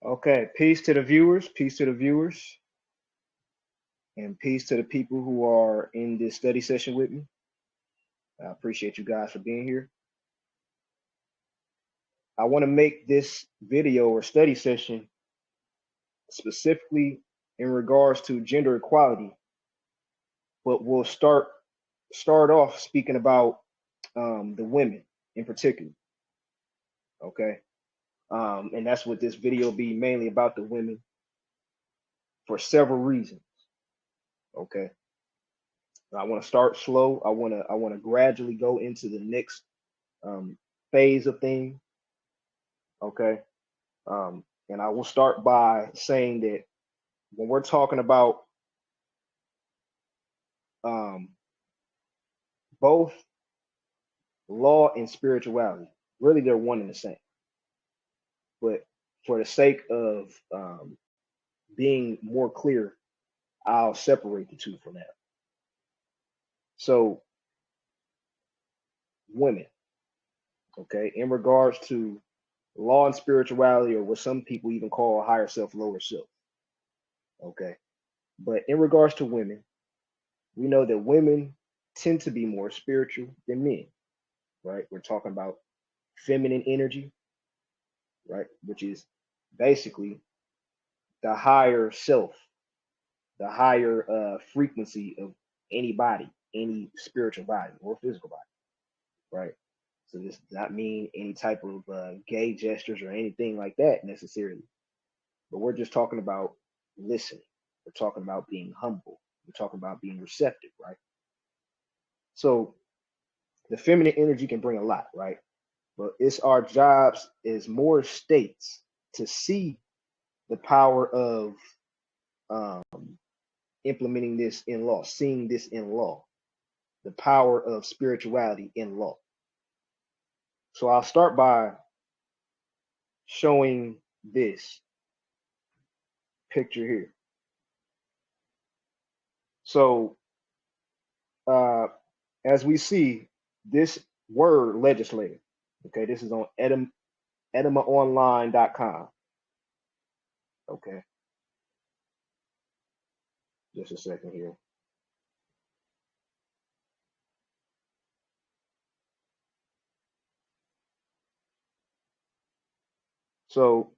Okay, peace to the viewers, peace to the viewers, and peace to the people who are in this study session with me. I appreciate you guys for being here. I want to make this video or study session specifically in regards to gender equality, but we'll start off speaking about the women in particular. Okay, and that's what this video will be mainly about, the women, for several reasons. Okay. I want to start slow. I want to gradually go into the next phase of things. Okay. And I will start by saying that when we're talking about um, both law and spirituality, really they're one and the same. But for the sake of being more clear, I'll separate the two for now. So, women, okay, in regards to law and spirituality, or what some people even call higher self, lower self, okay. But in regards to women, we know that women tend to be more spiritual than men, right? We're talking about feminine energy, right? Which is basically the higher self, the higher frequency of any body, any spiritual body or physical body, right? So this does not mean any type of gay gestures or anything like that necessarily, but we're just talking about listening. We're talking about being humble. We're talking about being receptive, right? So the feminine energy can bring a lot, right? But it's our jobs as more states to see the power of um, implementing this in law, seeing this in law, the power of spirituality in law. So I'll start by showing this picture here. So uh, as we see, this word legislator, okay, this is on etymaonline.com. Okay, just a second here. So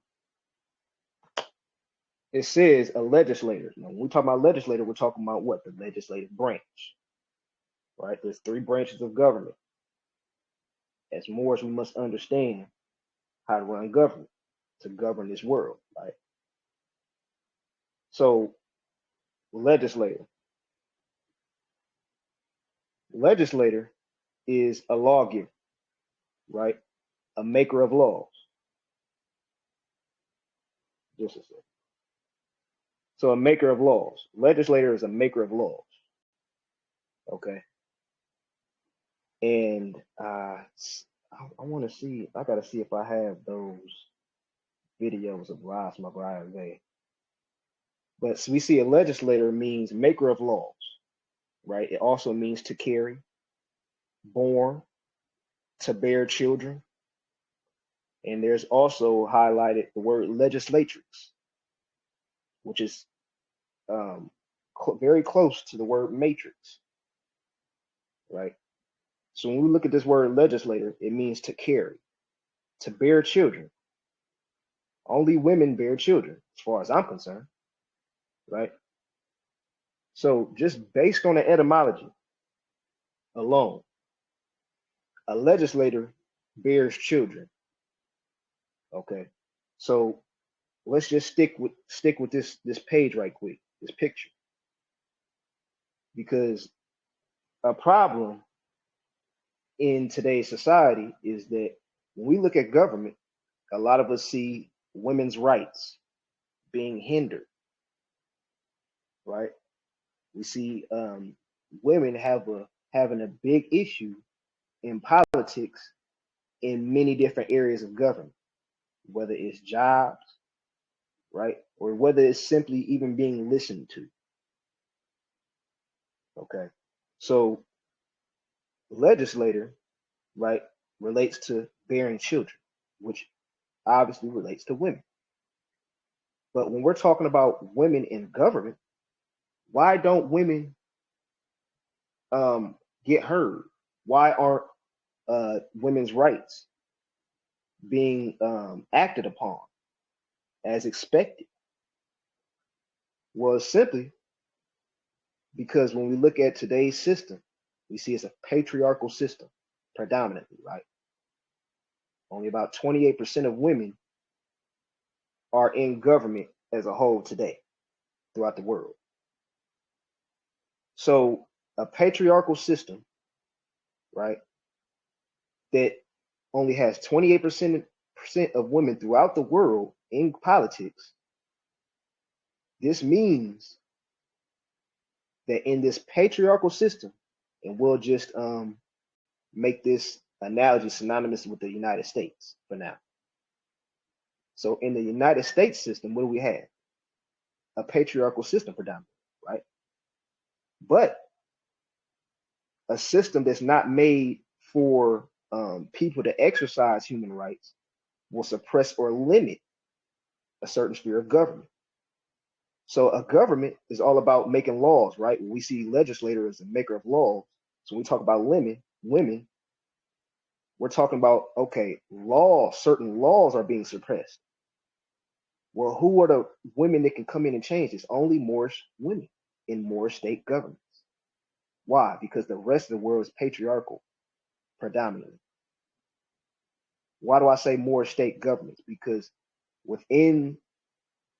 it says a legislator. Now, when we talk about legislator, we're talking about what? The legislative branch, right? There's three branches of government. As more as we must understand how to run government, to govern this world, right? So, legislator. Legislator is a lawgiver, right? A maker of laws. Just a second. So, a maker of laws. Legislator is a maker of laws, okay? And I want to see, I got to see if I have those videos of Ras McGuire. But so we see a legislator means maker of laws, right? It also means to carry, born, to bear children. And there's also highlighted the word legislatrix, which is very close to the word matrix, right? So when we look at this word legislator, it means to carry, to bear children. Only women bear children, as far as I'm concerned, right? So just based on the etymology alone, a legislator bears children. Okay. So let's just stick with this page right quick, this picture. Because a problem in today's society is that when we look at government, a lot of us see women's rights being hindered, right? We see women having a big issue in politics in many different areas of government, whether it's jobs, right, or whether it's simply even being listened to. Okay, so legislator, right, relates to bearing children, which obviously relates to women. But when we're talking about women in government, why don't women get heard? Why aren't women's rights being acted upon as expected? Well, simply because when we look at today's system, we see it's a patriarchal system predominantly, right? Only about 28% of women are in government as a whole today throughout the world. So a patriarchal system, right, that only has 28% of women throughout the world in politics, this means that in this patriarchal system, and we'll just make this analogy synonymous with the United States for now. So in the United States system, what do we have? A patriarchal system predominantly, right? But a system that's not made for people to exercise human rights will suppress or limit a certain sphere of government. So a government is all about making laws, right? We see legislator as a maker of laws. So when we talk about women, we're talking about, okay, certain laws are being suppressed. Well, who are the women that can come in and change this? Only Moorish women in Moorish state governments. Why? Because the rest of the world is patriarchal predominantly. Why do I say Moorish state governments? Because within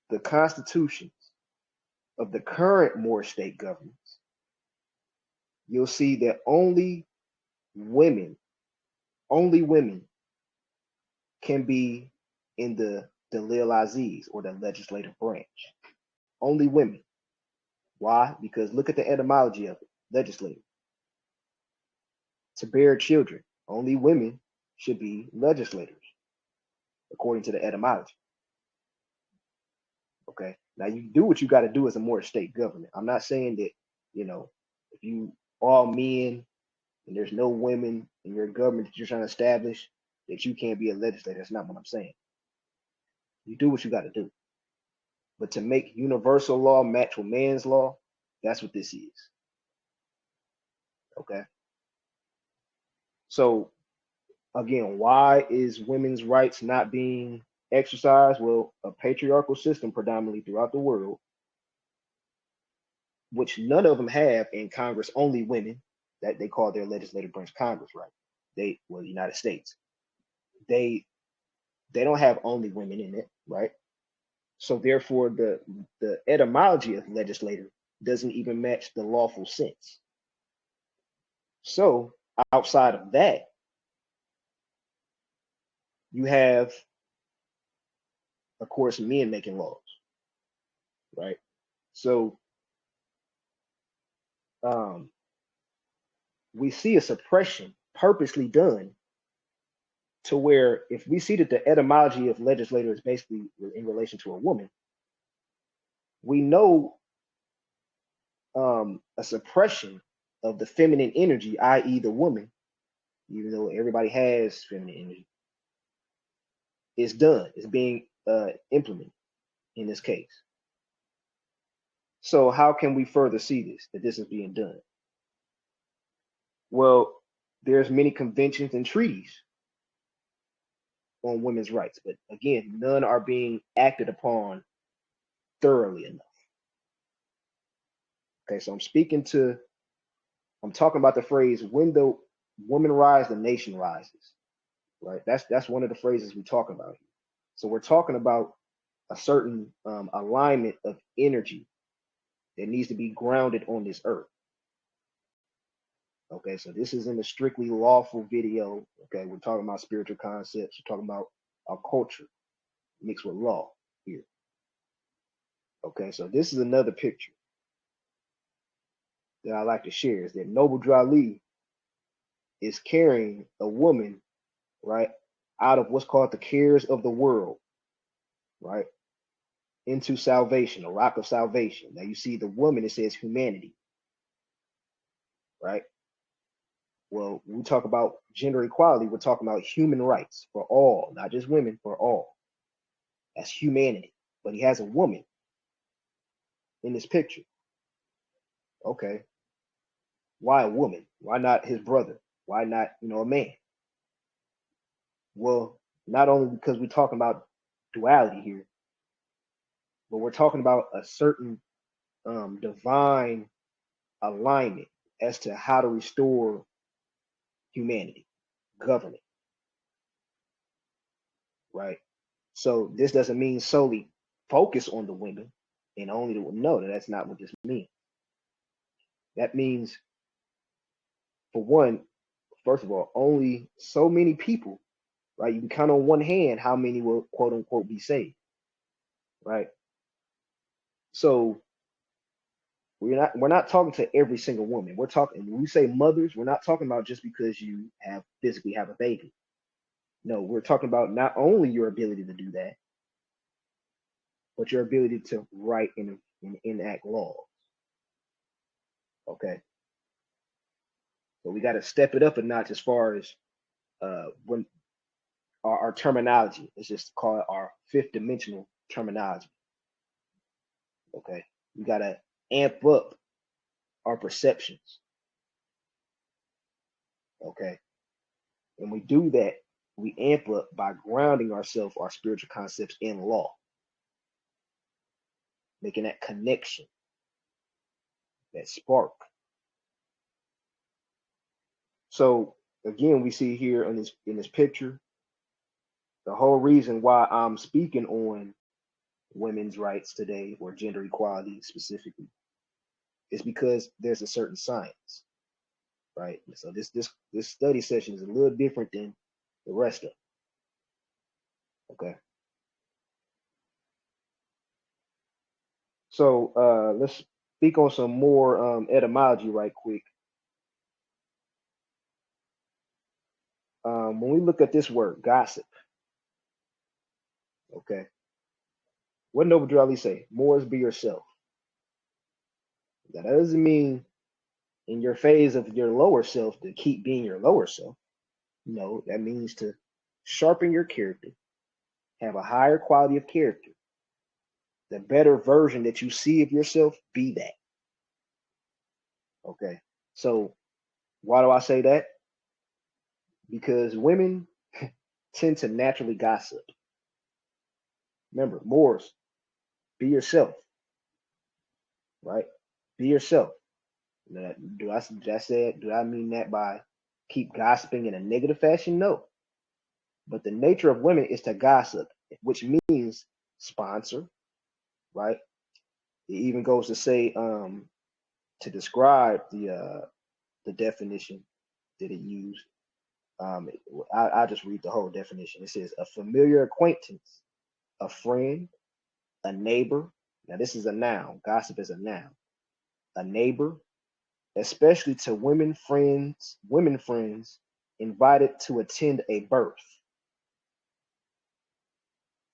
the constitutions of the current Moorish state governments, you'll see that only women can be in the Dalil Aziz or the legislative branch. Only women. Why? Because look at the etymology of it, legislative. To bear children, only women should be legislators, according to the etymology. Okay. Now you do what you got to do as a Moorish state government. I'm not saying that, if you all men and there's no women in your government that you're trying to establish, that you can't be a legislator. That's not what I'm saying. You do what you got to do. But to make universal law match with man's law, that's what this is. Okay. So again, why is women's rights not being exercised? Well, a patriarchal system predominantly throughout the world, which none of them have in Congress, only women, that they call their legislative branch Congress, right? The United States. They don't have only women in it, right? So therefore the etymology of legislator doesn't even match the lawful sense. So outside of that, you have, of course, men making laws, right? So we see a suppression purposely done to where if we see that the etymology of legislator is basically in relation to a woman, we know a suppression of the feminine energy, i.e., the woman, even though everybody has feminine energy, is done, is being implemented in this case. So how can we further see this, that this is being done? Well, there's many conventions and treaties on women's rights, but again, none are being acted upon thoroughly enough. Okay, so I'm talking about the phrase, when the woman rises, the nation rises, right? That's one of the phrases we're talking about here. So we're talking about a certain alignment of energy that needs to be grounded on this earth. Okay, so this isn't a strictly lawful video. Okay, we're talking about spiritual concepts. We're talking about our culture mixed with law here. Okay, so this is another picture that I like to share, is that Noble Drew is carrying a woman, right, out of what's called the cares of the world, right, into salvation, a rock of salvation. Now you see the woman, it says humanity, right? Well, when we talk about gender equality, we're talking about human rights for all, not just women, for all. That's humanity. but he has a woman in this picture. Okay, why a woman? Why not his brother? Why not, a man? Well, not only because we're talking about duality here, but we're talking about a certain divine alignment as to how to restore humanity, government, right? So this doesn't mean solely focus on the women and only the no, that's not what this means. That means, for one, first of all, only so many people, right? You can count on one hand how many will quote unquote be saved, right? So we're not talking to every single woman. We're talking, when we say mothers, we're not talking about just because you have physically have a baby. No, we're talking about not only your ability to do that, but your ability to write and enact laws. Okay, so we got to step it up a notch as far as when our terminology. Let's just call it our fifth dimensional terminology. Okay, we got to amp up our perceptions. Okay, and we do that, we amp up by grounding ourselves, our spiritual concepts in law, making that connection, that spark. So again, we see here in this picture, the whole reason why I'm speaking on women's rights today, or gender equality specifically, is because there's a certain science, right? So this study session is a little different than the rest of them. Okay. So let's speak on some more etymology right quick. When we look at this word, gossip, okay, what did Noble Drew Ali say? More is be yourself. That doesn't mean in your phase of your lower self to keep being your lower self. No, that means to sharpen your character, have a higher quality of character. The better version that you see of yourself, be that. Okay. So why do I say that? Because women tend to naturally gossip. Remember, Moors, be yourself, right? Be yourself. Do I mean that by keep gossiping in a negative fashion? No. But the nature of women is to gossip, which means sponsor, right? It even goes to say, to describe the definition that it used. I'll just read the whole definition. It says a familiar acquaintance, a friend, a neighbor. Now this is a noun. Gossip is a noun. A neighbor, especially to women friends invited to attend a birth.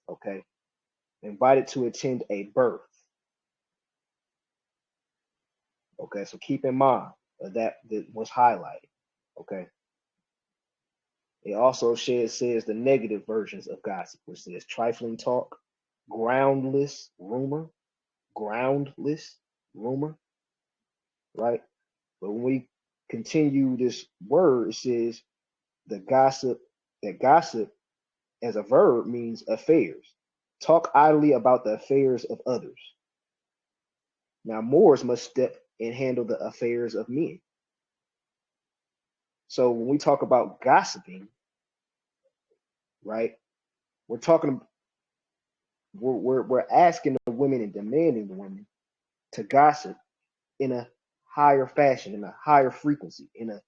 Okay, invited to attend a birth. Okay, so keep in mind that was highlighted. Okay. It also says the negative versions of gossip, which says trifling talk, groundless rumor, groundless rumor, right? But when we continue this word, it says that gossip as a verb means affairs. Talk idly about the affairs of others. Now, Moors must step and handle the affairs of men. So when we talk about gossiping, right, we're talking, we're asking the women and demanding the women to gossip in a higher fashion, in a higher frequency, in a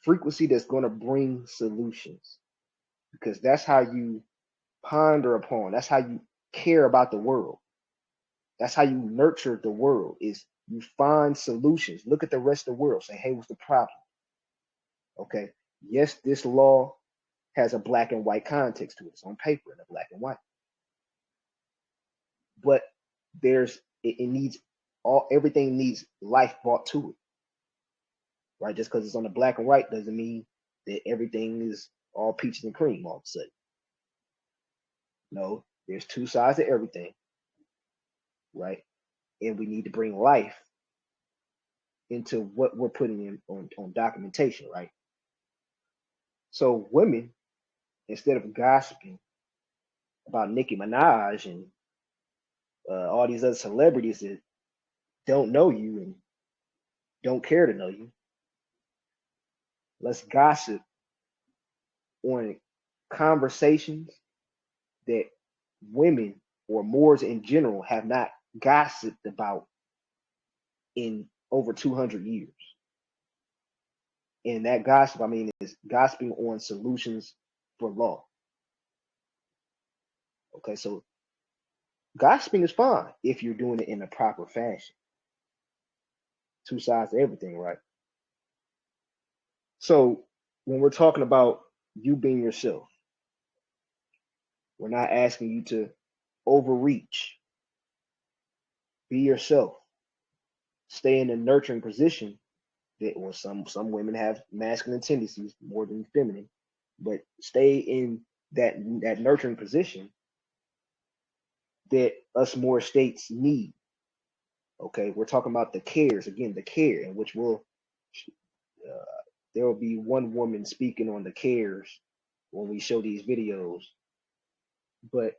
frequency that's going to bring solutions, because that's how you ponder upon, that's how you care about the world, that's how you nurture the world, is you find solutions. Look at the rest of the world, say, hey, what's the problem? Okay, yes, this law has a black and white context to it. It's on paper in a black and white, but it needs everything needs life brought to it, right? Just because it's on the black and white doesn't mean that everything is all peaches and cream all of a sudden. No, There's two sides to everything, right? And we need to bring life into what we're putting in on documentation, right? So women, instead of gossiping about Nicki Minaj and all these other celebrities that don't know you and don't care to know you, let's gossip on conversations that women or Moors in general have not gossiped about in over 200 years. And that gossip, I mean, is gossiping on solutions for law. Okay, so gossiping is fine if you're doing it in a proper fashion. Two sides to everything, right? So when we're talking about you being yourself, we're not asking you to overreach. Be yourself. Stay in a nurturing position that, or some women have masculine tendencies more than feminine, but stay in that nurturing position that us Moor states need. Okay, we're talking about the cares again, the care in which will uh, there will be one woman speaking on the cares when we show these videos. But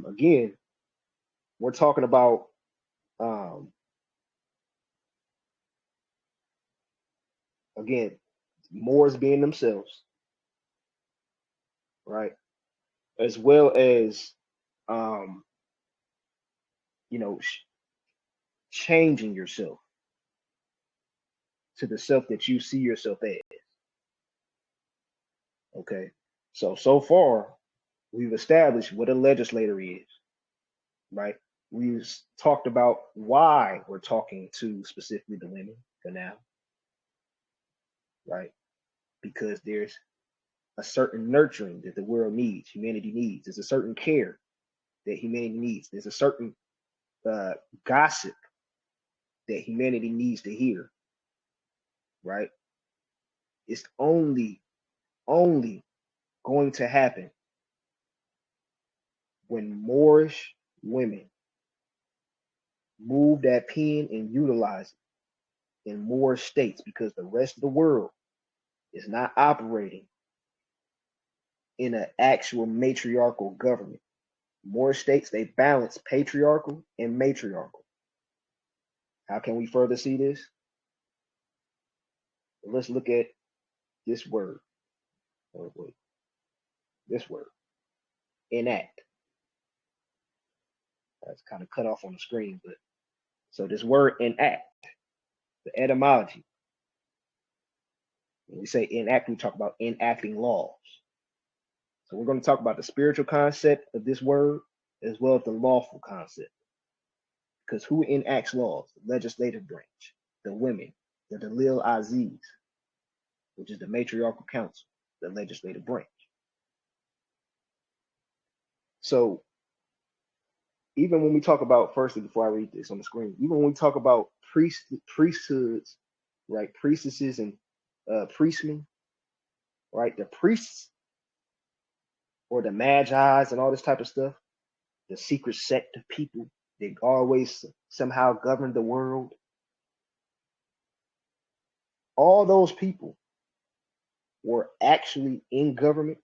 again, we're talking about um, again Moors being themselves, right? As well as um, you know changing yourself to the self that you see yourself as. Okay, so far we've established what a legislator is, right? We've talked about why we're talking to specifically the women for now, right? Because there's a certain nurturing that the world needs, humanity needs. There's a certain care that humanity needs. There's a certain uh, gossip that humanity needs to hear, right? It's only going to happen when Moorish women move that pen and utilize it in more states because the rest of the world is not operating in an actual matriarchal government. More states, they balance patriarchal and matriarchal. How can we further see this? Let's look at this word. Oh, wait, this word, enact. That's kind of cut off on the screen, but so this word enact, the etymology. When we say enact, we talk about enacting laws. So we're going to talk about the spiritual concept of this word as well as the lawful concept. Because who enacts laws? The legislative branch, the women, the Dalil Aziz, which is the matriarchal council, the legislative branch. So even when we talk about, firstly, before I read this on the screen, even when we talk about priesthoods, right, priestesses and priestmen, right, the priests or the magi's and all this type of stuff, the secret sect of people that always somehow govern the world, all those people were actually in government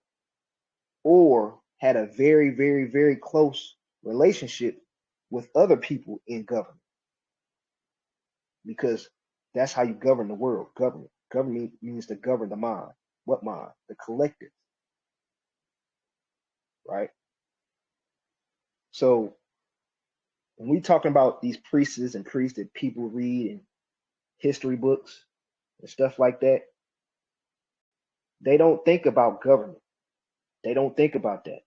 or had a very, very, very close relationship with other people in government. Because that's how you govern the world. Government. Government means to govern the mind. What mind? The collective. Right? So when we talking about these priests and priests that people read in history books and stuff like that, they don't think about government. They don't think about that.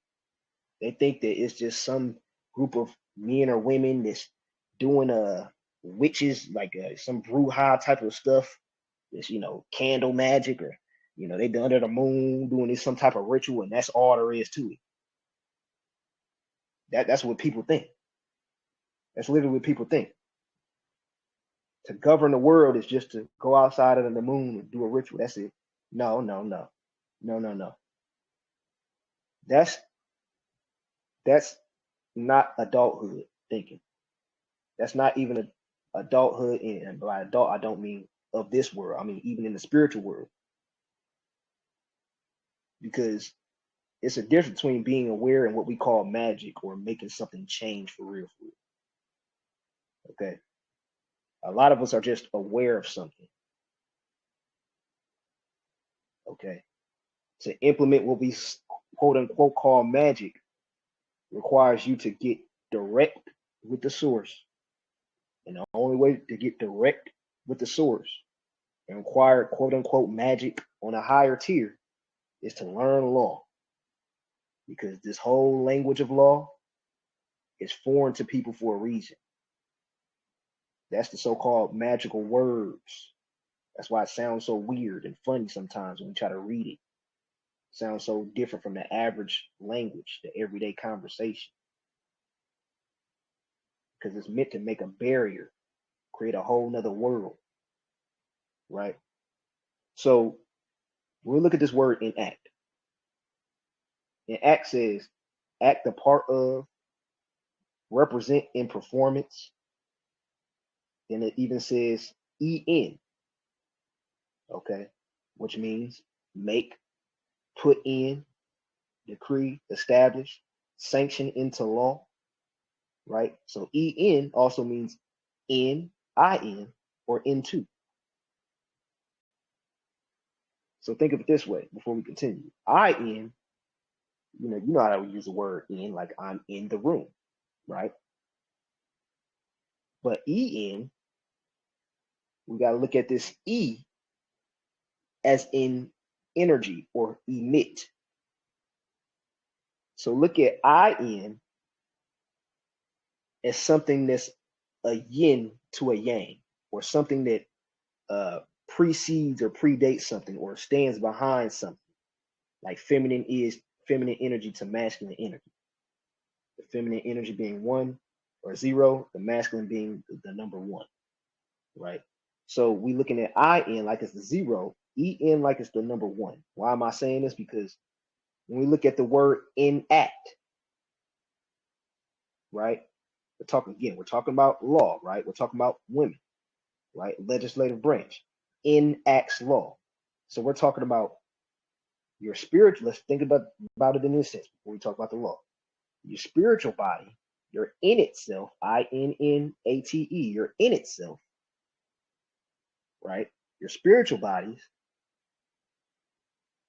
They think that it's just some group of men or women that's doing witches, like some bruja type of stuff. This, candle magic, or they under the moon doing this some type of ritual, and that's all there is to it. That's what people think. That's literally what people think. To govern the world is just to go outside of the moon and do a ritual. That's it. No. That's That's not adulthood thinking. That's not even adulthood. And by adult, I don't mean of this world. I mean even in the spiritual world, because it's a difference between being aware and what we call magic or making something change for real. For real. Okay, a lot of us are just aware of something. Okay, to implement what we quote unquote call magic requires you to get direct with the source. And the only way to get direct with the source and acquire quote unquote magic on a higher tier is to learn law. Because this whole language of law is foreign to people for a reason. That's the so called magical words. That's why it sounds so weird and funny sometimes when we try to read it. It sounds so different from the average language, the everyday conversation. Because it's meant to make a barrier, create a whole nother world, right? So we'll look at this word enact. Enact says act a part of, represent in performance. And it even says en, okay, which means make, put in, decree, establish, sanction into law, right? So en also means in, or into. So think of it this way before we continue. In, you know how to use the word in, like I'm in the room, right? But en, we got to look at this e as in energy or emit. So look at in as something that's a yin to a yang, or something that precedes or predates something or stands behind something. Like feminine is feminine energy to masculine energy. The feminine energy being 1 or 0, the masculine being the number 1, right? So we looking at in like it's the 0, en like it's the number 1. Why am I saying this? Because when we look at the word enact, right? We're talking about law, right? We're talking about women, right? Legislative branch enacts law. So we're talking about your spiritual. Let's think about it in this sense before we talk about the law. Your spiritual body, your in itself, INNATE, your in itself, right? Your spiritual bodies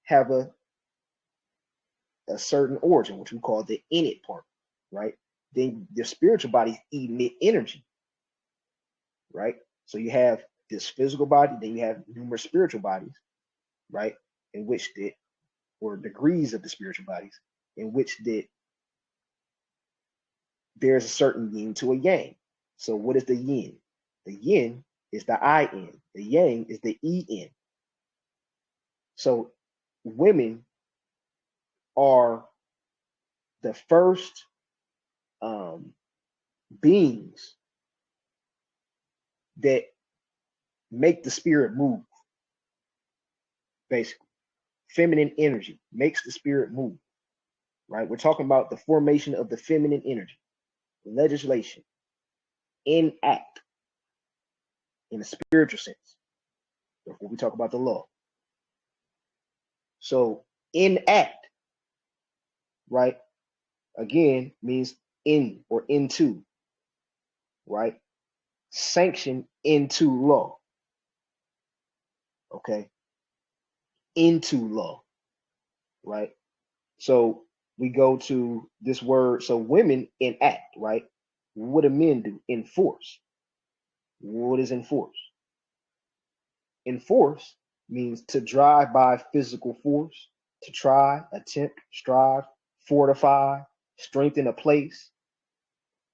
have a certain origin, which we call the innate part, right? Then the spiritual bodies emit energy, right? So you have this physical body, then you have numerous spiritual bodies, right? In which or degrees of the spiritual bodies, in which there's a certain yin to a yang. So what is the yin? The yin is the IN. The yang is the EN. So women are the first beings that make the spirit move, basically. Feminine energy makes the spirit move, right? We're talking about the formation of the feminine energy, legislation, enact in a spiritual sense, before we talk about the law. So enact, right, again means in or into, right? Sanction into law, okay? Into law, right? So we go to this word. So women enact, right? What do men do? Enforce. What is enforce? Enforce means to drive by physical force, to try, attempt, strive, fortify, strengthen a place,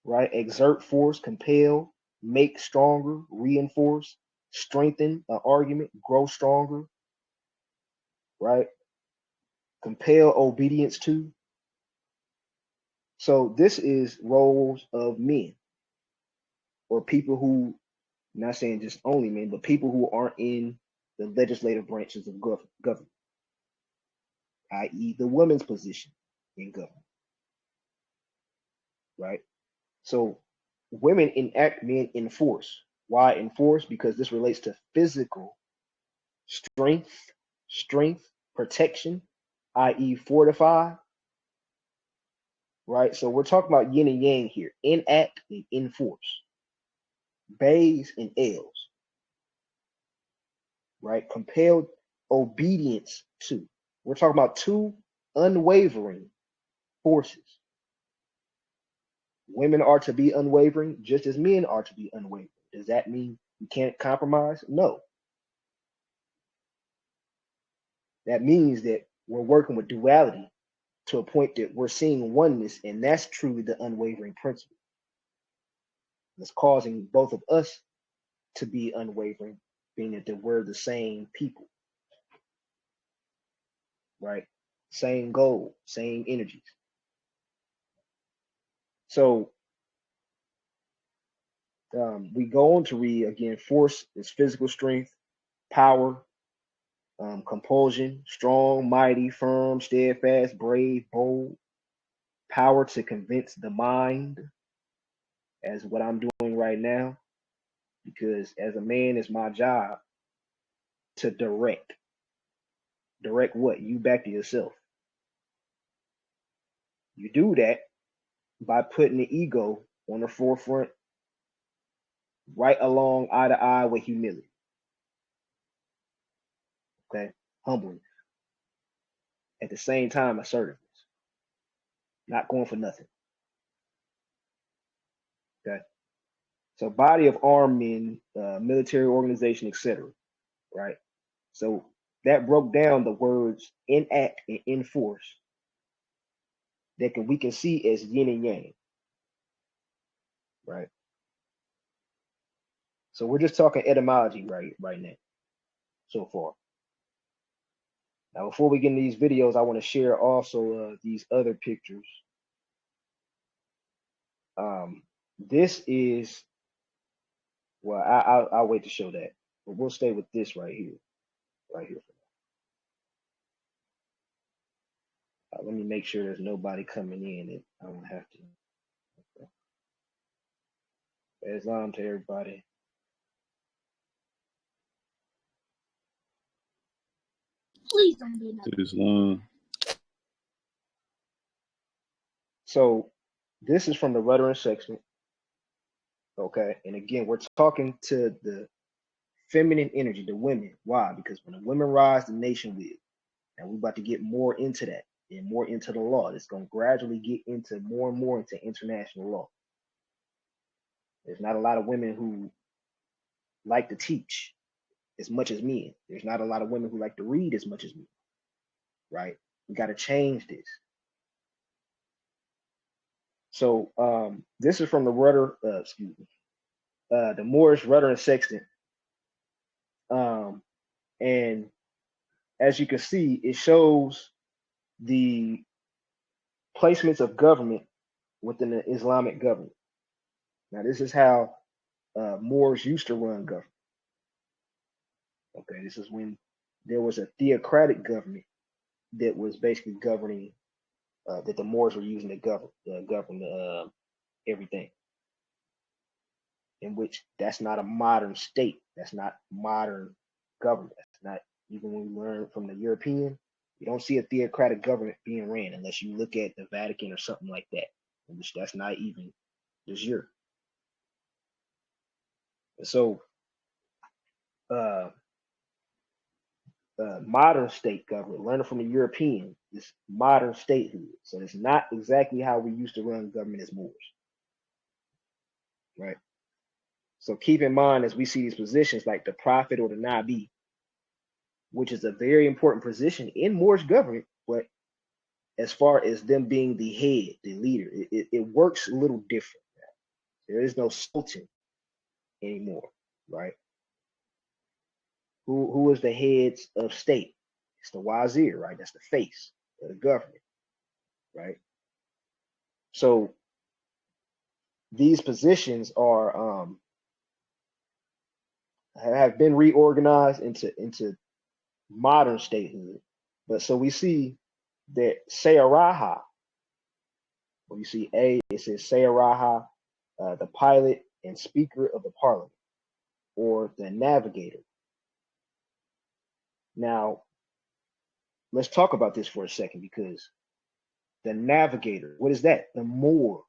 right? Exert force, compel, make stronger, reinforce, strengthen an argument, grow stronger, right? Compel obedience to. So this is roles of men or people who, not saying just only men, but people who aren't in the legislative branches of government, i.e., the women's position in government. right? So women enact, men enforce. Why enforce? Because this relates to physical strength, protection, i.e., fortify, right? So we're talking about yin and yang here, enact and enforce, bays and L's, right? Compelled obedience to. We're talking about two unwavering forces. Women are to be unwavering just as men are to be unwavering. Does that mean you can't compromise? No. That means that we're working with duality to a point that we're seeing oneness, and that's truly the unwavering principle. It's causing both of us to be unwavering, being that we're the same people, right? Same goal, same energies. So we go on to read again, force is physical strength, power, compulsion, strong, mighty, firm, steadfast, brave, bold, power to convince the mind, as what I'm doing right now, because as a man, it's my job to direct. Direct what? You back to yourself. You do that by putting the ego on the forefront, right along eye to eye with humility. Okay? Humbleness. At the same time, assertiveness. Not going for nothing. Okay? So body of armed men, military organization, etc. Right? So that broke down the words enact and enforce that we can see as yin and yang. Right? So we're just talking etymology right now, so far. Now, before we get into these videos, I want to share also these other pictures. This is, well, I'll wait to show that, but we'll stay with this right here. Let me make sure there's nobody coming in and I don't have to. Okay. Islam to everybody. Please don't do that. Islam. So this is from the rudder and sextant. Okay, and again, we're talking to the feminine energy, the women. Why? Because when the women rise, the nation will. And we're about to get more into that and more into the law. It's going to gradually get into more and more into international law. There's not a lot of women who like to teach as much as men. There's not a lot of women who like to read as much as men, right? We got to change this. So this is from the rudder, the Moorish rudder and sextant. And as you can see, it shows the placements of government within the Islamic government. Now, this is how Moors used to run government. Okay, this is when there was a theocratic government that was basically governing, that the Moors were using to govern everything. In which that's not a modern state. That's not modern government. That's not, even when we learn from the European, you don't see a theocratic government being ran unless you look at the Vatican or something like that, which that's not even de jure. So modern state government, learning from the European, is modern statehood. So it's not exactly how we used to run government as Moors, right? So keep in mind as we see these positions like the prophet or the Nabi, which is a very important position in Moorish government, but as far as them being the head, the leader, it works a little different now. There is no sultan anymore, right? Who is the heads of state? It's the wazir, right? That's the face of the government, right? So these positions are have been reorganized into modern statehood. But so we see that Sayaraha Well, you see A, it says Sayaraha, the pilot and speaker of the parliament, or the navigator. Now, let's talk about this for a second, because the navigator, what is that? The Moor.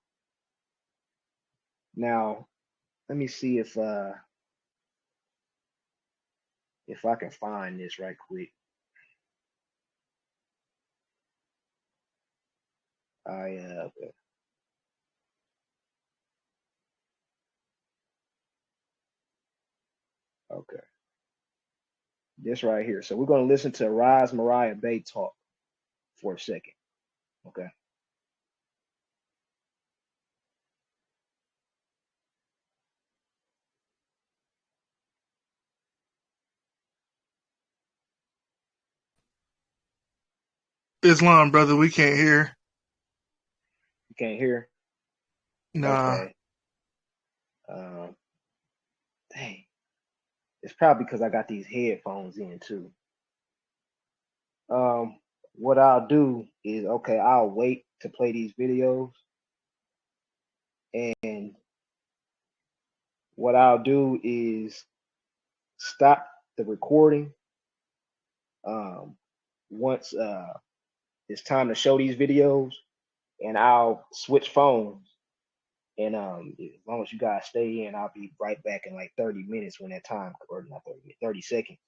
Now, let me see if I can find this right quick. Okay, this right here. So we're going to listen to Ras Mariah Bey talk for a second. Okay. Islam, brother, we can't hear. You can't hear? Nah. Okay. Dang. It's probably because I got these headphones in too. What I'll do is, okay, I'll wait to play these videos, and what I'll do is stop the recording once it's time to show these videos, and I'll switch phones. And as long as you guys stay in, I'll be right back in like 30 minutes when that time, or not 30, 30 seconds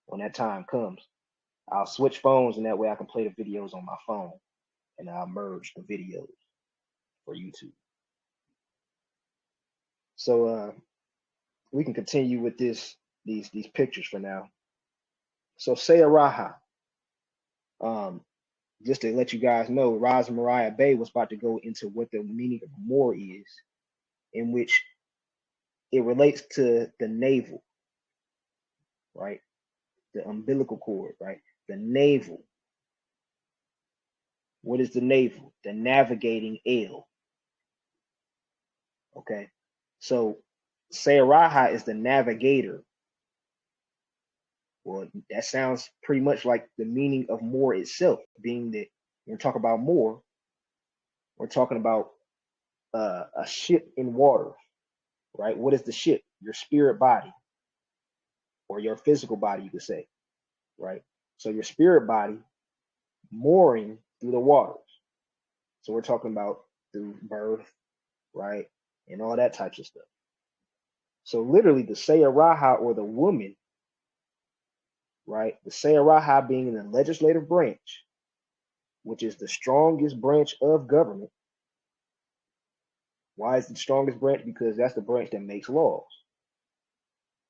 when that time comes. I'll switch phones, and that way I can play the videos on my phone, and I'll merge the videos for YouTube. So we can continue with these pictures for now. So Sayaraha, just to let you guys know, Ras Mariah Bey was about to go into what the meaning of Moor is, in which it relates to the navel, right? The umbilical cord, right? The navel. What is the navel? The navigating eel. Okay. So Sayaraha is the navigator. Well, that sounds pretty much like the meaning of Moor itself, being that when we talk about Moor, we're talking about a ship in water, right? What is the ship? Your spirit body, or your physical body, you could say, right? So your spirit body mooring through the waters. So we're talking about through birth, right? And all that types of stuff. So literally the Sayaraha, or the woman, right? The Sayaraha being in the legislative branch, which is the strongest branch of government. Why is it the strongest branch? Because that's the branch that makes laws.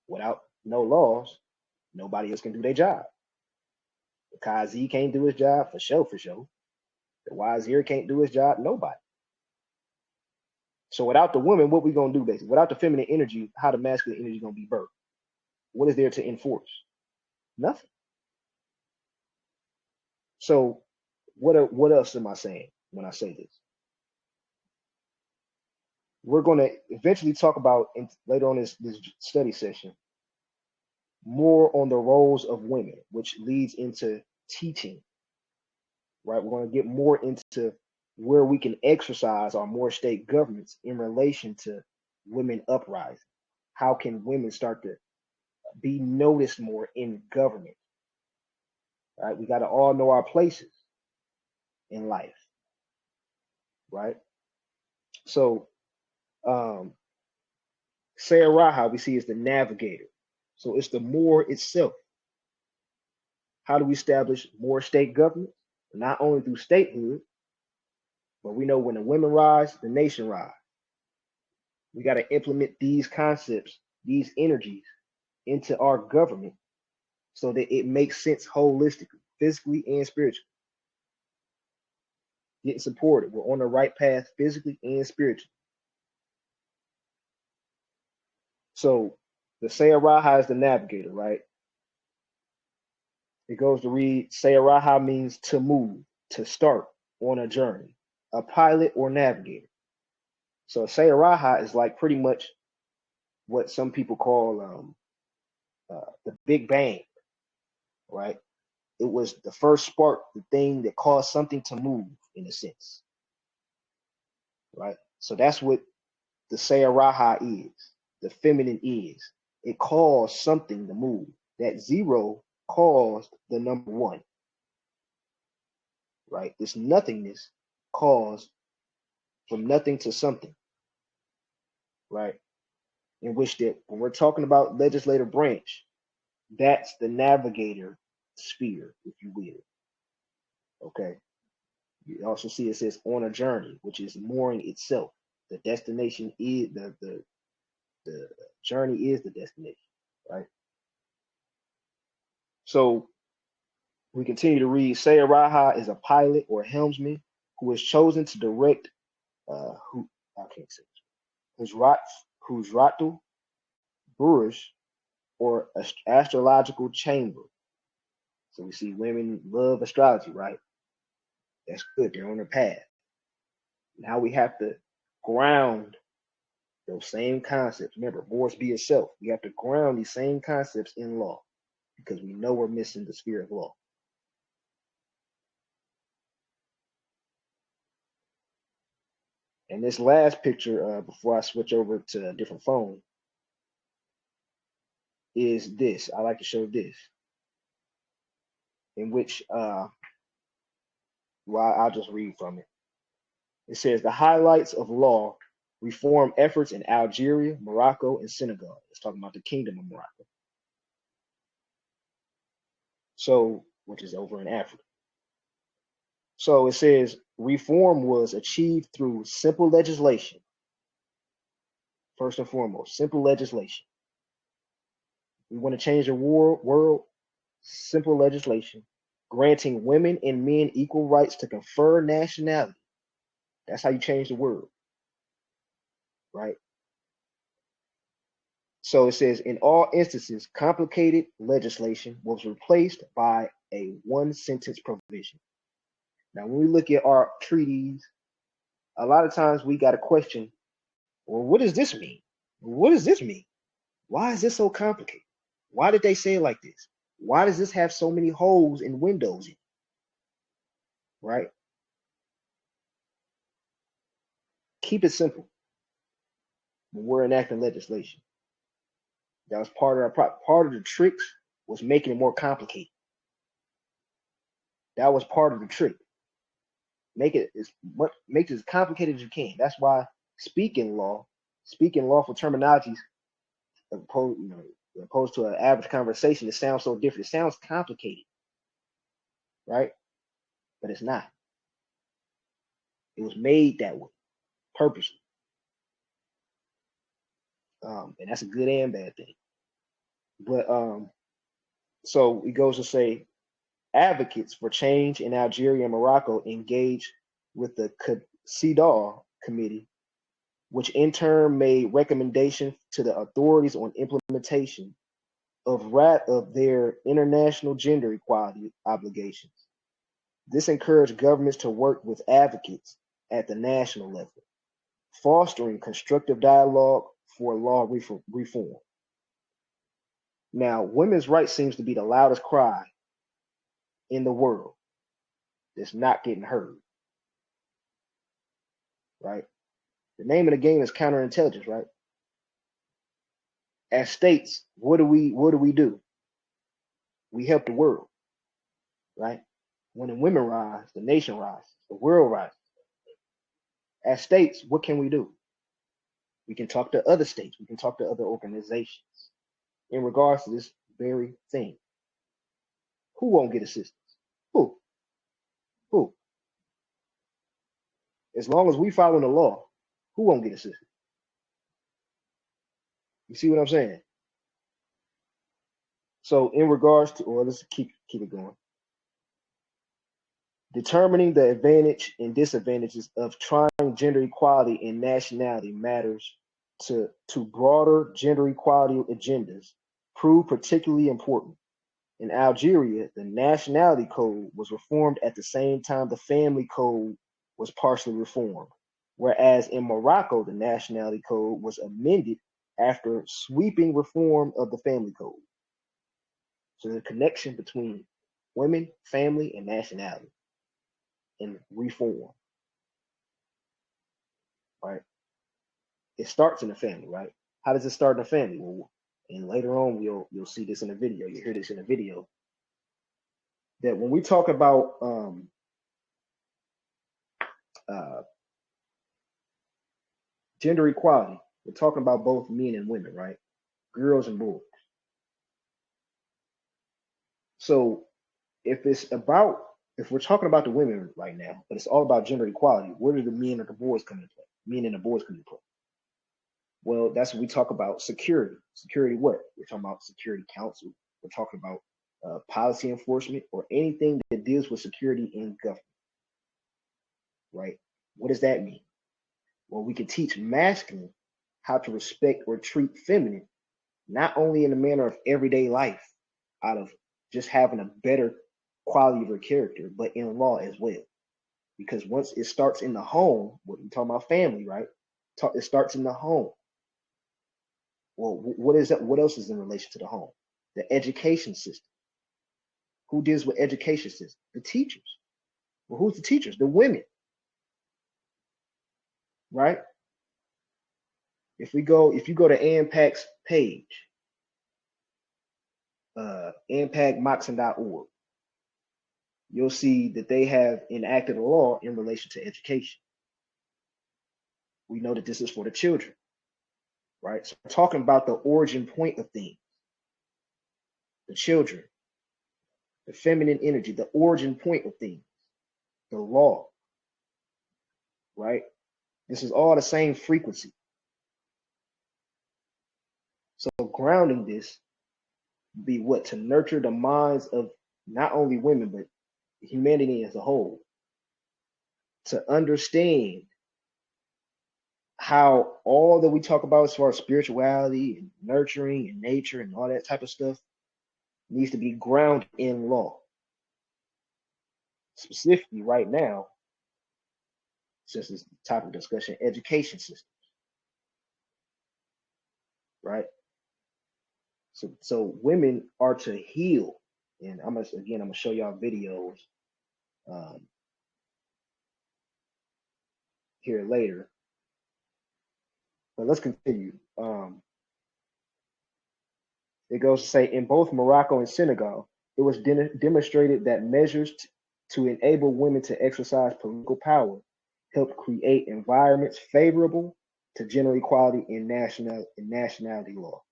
Without no laws, nobody else can do their job. The Kazi can't do his job, for sure, for sure. The Wazir can't do his job, nobody. So without the woman, what we gonna do basically? Without the feminine energy, how the masculine energy gonna be birthed? What is there to enforce? Nothing. So what else am I saying when I say this? We're gonna eventually talk about later on this study session more on the roles of women, which leads into teaching. Right? We're going to get more into where we can exercise our Moor state governments in relation to women uprising. How can women start to be noticed more in government? Right? We got to all know our places in life. Right? So, Sayaraha, we see, is the navigator. So it's the Moor itself. How do we establish Moor state government? Not only through statehood, but we know when the women rise, the nation rise. We got to implement these concepts, these energies into our government so that it makes sense holistically, physically and spiritually. Getting supported. We're on the right path physically and spiritually. So the Sayaraha is the navigator, right? It goes to read, Sayaraha means to move, to start on a journey, a pilot or navigator. So Sayaraha is like pretty much what some people call the Big Bang, right? It was the first spark, the thing that caused something to move, in a sense. right? So that's what the Sayaraha is, the feminine is. It caused something to move. That zero caused the number one, right? This nothingness caused from nothing to something, right? In which that when we're talking about legislative branch, that's the navigator sphere, if you will. Okay. You also see it says on a journey, which is mooring itself. The destination is the journey is the destination, right? So we continue to read. Sayaraha is a pilot or helmsman who is chosen to direct who I can't say Huzratu Burush or astrological chamber. So we see women love astrology, right? That's good. They're on their path. Now we have to ground those same concepts. Remember, Boris be itself. We have to ground these same concepts in law because we know we're missing the sphere of law. And this last picture, before I switch over to a different phone, is this. I like to show this, in which, well, I'll just read from it. It says the highlights of law reform efforts in Algeria, Morocco, and Senegal. It's talking about the Kingdom of Morocco. So, which is over in Africa. So it says reform was achieved through simple legislation. First and foremost, simple legislation. We want to change the world, simple legislation, granting women and men equal rights to confer nationality. That's how you change the world, right? So it says in all instances, complicated legislation was replaced by a one sentence provision. Now, when we look at our treaties, a lot of times we got to question, well, what does this mean? What does this mean? Why is this so complicated? Why did they say it like this? Why does this have so many holes and windows in it? Right? Keep it simple when we're enacting legislation. That was part of the tricks was making it more complicated. That was part of the trick. Make it as complicated as you can. That's why speaking lawful terminologies opposed to an average conversation, it sounds so different. It sounds complicated, right? But it's not. It was made that way, purposely. And that's a good and bad thing. But so it goes to say advocates for change in Algeria and Morocco engaged with the CEDAW committee, which in turn made recommendations to the authorities on implementation of their international gender equality obligations. This encouraged governments to work with advocates at the national level, fostering constructive dialogue for law reform. Now, women's rights seems to be the loudest cry in the world that's not getting heard, right? The name of the game is counterintelligence, right? As states, what do we do? We help the world, right? When the women rise, the nation rises, the world rises. As states, what can we do? We can talk to other states. We can talk to other organizations in regards to this very thing. Who won't get assistance? Who? As long as we follow the law, who won't get assistance? You see what I'm saying? So in regards to, well, let's keep it going. Determining the advantage and disadvantages of trying gender equality and nationality matters to broader gender equality agendas proved particularly important. In Algeria, the nationality code was reformed at the same time the family code was partially reformed, whereas in Morocco, the nationality code was amended after sweeping reform of the family code. So the connection between women, family, and nationality and reform. right? It starts in the family, right? How does it start in the family? Well, and later on you'll see this in the video. You hear this in the video that when we talk about uh, gender equality, we're talking about both men and women, right? Girls and boys. So if we're talking about the women right now, but it's all about gender equality, where do the men and the boys come into play? Men and the boys come into play. Well, that's when we talk about security. Security what? We're talking about security council. We're talking about policy enforcement or anything that deals with security in government, right? What does that mean? Well, we can teach masculine how to respect or treat feminine, not only in the manner of everyday life, out of just having a better quality of her character, but in law as well. Because once it starts in the home, what we talking about family, right? It starts in the home. Well, what is that? What else is in relation to the home? The education system. Who deals with education system? The teachers. Well, who's the teachers? The women, right? If you go to ANPAC's page, ANPACMoxon.org, you'll see that they have enacted a law in relation to education. We know that this is for the children, right? So we're talking about the origin point of things, the children, the feminine energy, the origin point of things, the law, right? This is all the same frequency. So grounding this be what? To nurture the minds of not only women, but humanity as a whole. To understand how all that we talk about as far as spirituality and nurturing and nature and all that type of stuff needs to be grounded in law. Specifically right now, since it's the topic of discussion, education systems, right? So women are to heal, and I'm gonna show y'all videos here later. But let's continue. It goes to say in both Morocco and Senegal, it was demonstrated that measures to enable women to exercise political power help create environments favorable to gender equality in nationality law.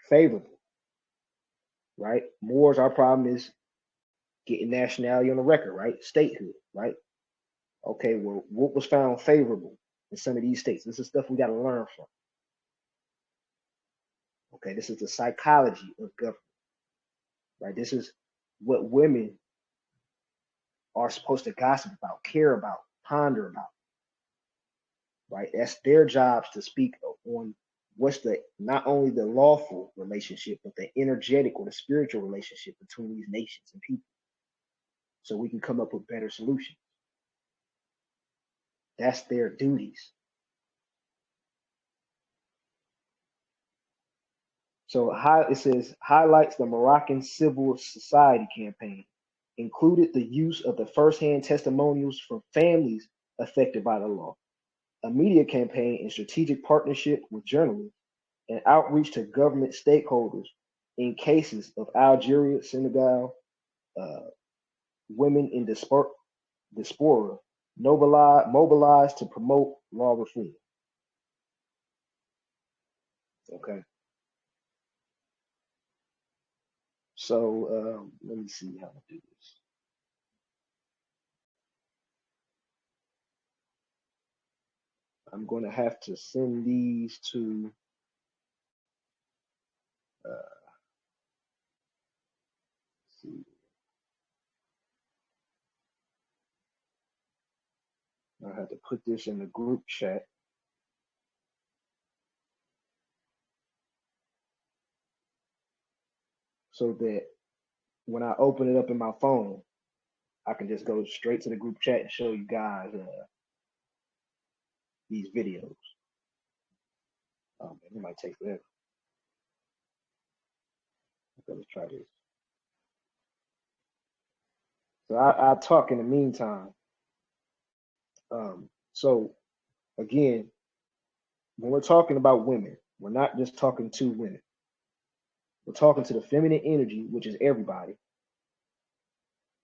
Favorable, right? More's our problem is getting nationality on the record, right? Statehood, right? Okay, well, what was found favorable in some of these states? This is stuff we got to learn from. Okay, this is the psychology of government, right? This is what women are supposed to gossip about, care about, ponder about, right? That's their jobs to speak on what's the not only the lawful relationship, but the energetic or the spiritual relationship between these nations and people, so we can come up with better solutions. That's their duties. So it says highlights the Moroccan civil society campaign, included the use of the firsthand testimonials from families affected by the law, a media campaign in strategic partnership with journalists, and outreach to government stakeholders in cases of Algeria, Senegal, women in diaspora mobilized to promote law reform. Okay. So let me see how to do this. I'm going to have to send these to see. I had to put this in the group chat. So that when I open it up in my phone, I can just go straight to the group chat and show you guys these videos. It might take forever. Okay, let's try this. So I'll talk in the meantime. So again, when we're talking about women, we're not just talking to women. We're talking to the feminine energy, which is everybody.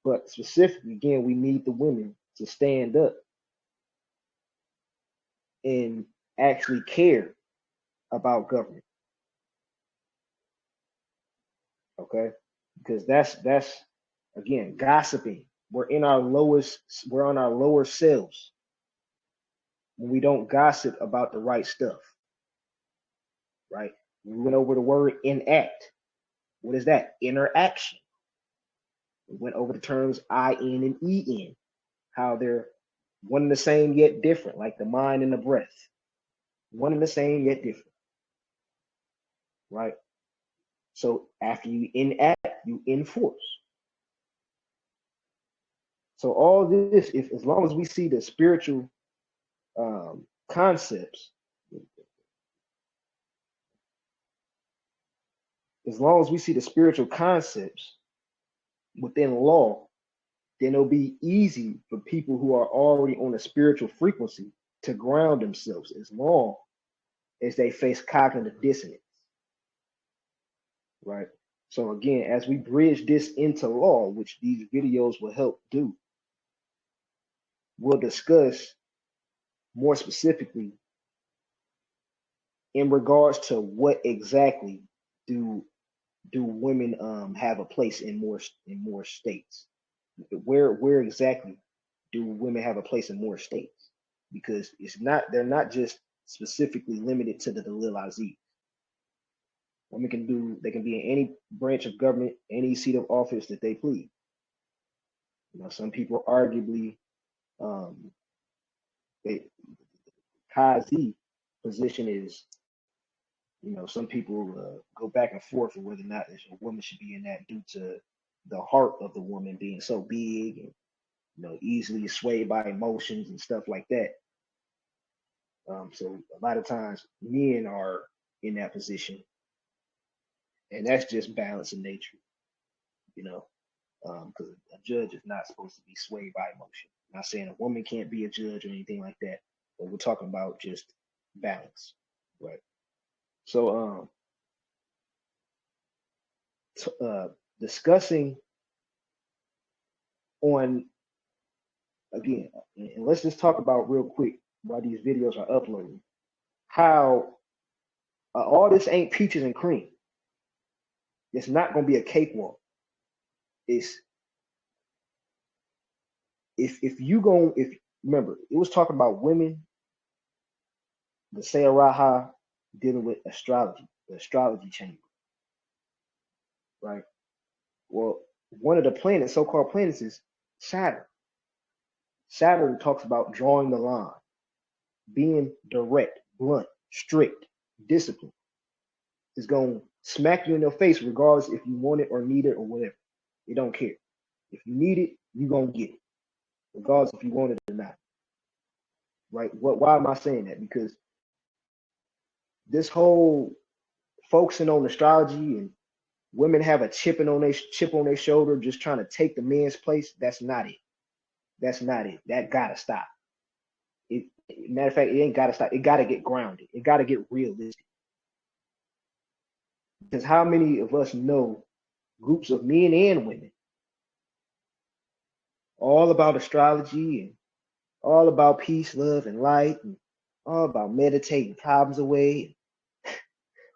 But specifically, again, we need the women to stand up and actually care about government. Okay? Because that's again gossiping. We're on our lower selves when we don't gossip about the right stuff. Right? We went over the word enact. What is that? Interaction. We went over the terms IN and EN, how they're one and the same yet different, like the mind and the breath. One and the same yet different. Right? So after you enact, you enforce. So all this, if as long as we see the spiritual concepts, as long as we see the spiritual concepts within law, then it'll be easy for people who are already on a spiritual frequency to ground themselves as long as they face cognitive dissonance. Right? So again, as we bridge this into law, which these videos will help do, we'll discuss more specifically in regards to what exactly do women have a place in more states. Where exactly do women have a place in more states? Because they're not just specifically limited to the Dalil Aziz. Women they can be in any branch of government, any seat of office that they please. Some people arguably Kazi position is, some people go back and forth on whether or not a woman should be in that due to the heart of the woman being so big and easily swayed by emotions and stuff like that. So a lot of times men are in that position, and that's just balance in nature, because a judge is not supposed to be swayed by emotion. I'm not saying a woman can't be a judge or anything like that, but we're talking about just balance, right? So discussing on again, and let's just talk about real quick while these videos are uploading, how all this ain't peaches and cream. It's not going to be a cakewalk. It's if remember, it was talking about women, the Sayaraha dealing with astrology, the astrology chamber, right? Well, one of the planets, so-called planets, is Saturn. Saturn talks about drawing the line, being direct, blunt, strict, disciplined. It's going to smack you in your face regardless if you want it or need it or whatever. It don't care. If you need it, you're going to get it, regardless if you want it or not. Right? Why am I saying that? Because this whole focusing on astrology and women have a chip on their shoulder just trying to take the man's place, that's not it. That's not it. That gotta stop. Matter of fact, it ain't gotta stop. It gotta get grounded. It gotta get realistic. Because how many of us know groups of men and women all about astrology and all about peace, love, and light, and all about meditating problems away,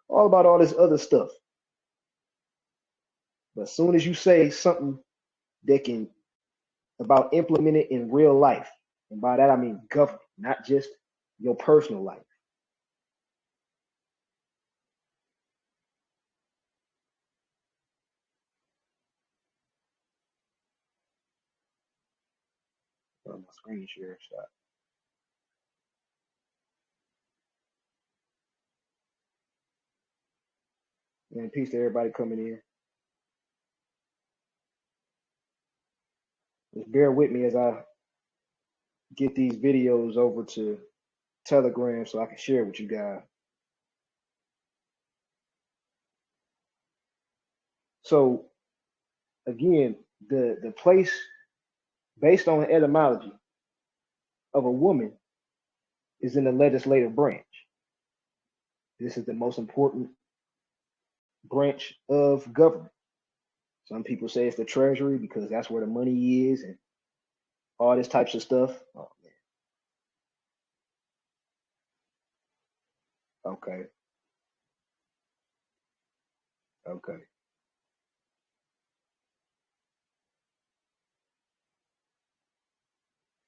all about all this other stuff. But as soon as you say something that can about implement it in real life, and by that I mean government, not just your personal life. My screen share stop. And peace to everybody coming in. Just bear with me as I get these videos over to Telegram so I can share with you guys. So again, the place based on the etymology of a woman is in the legislative branch. This is the most important branch of government. Some people say it's the Treasury because that's where the money is and all this types of stuff. Oh man. Okay. Okay.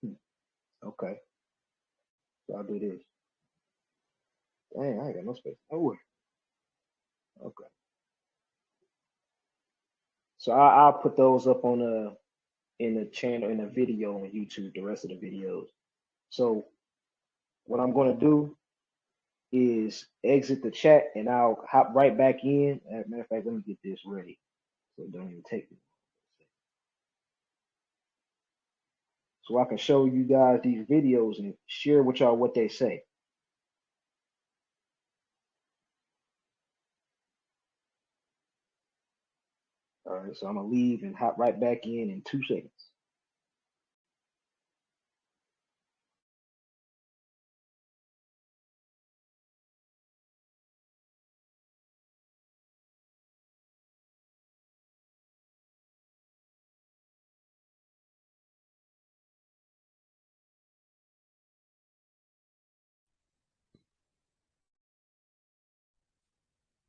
Hmm. Okay. So I'll do this. Dang, I ain't got no space. Oh. Okay. So I'll put those up on in the channel in the video on YouTube. The rest of the videos. So what I'm gonna do is exit the chat and I'll hop right back in. As a matter of fact, let me get this ready so it don't even take me. So I can show you guys these videos and share with y'all what they say. All right, so I'm gonna leave and hop right back in 2 seconds.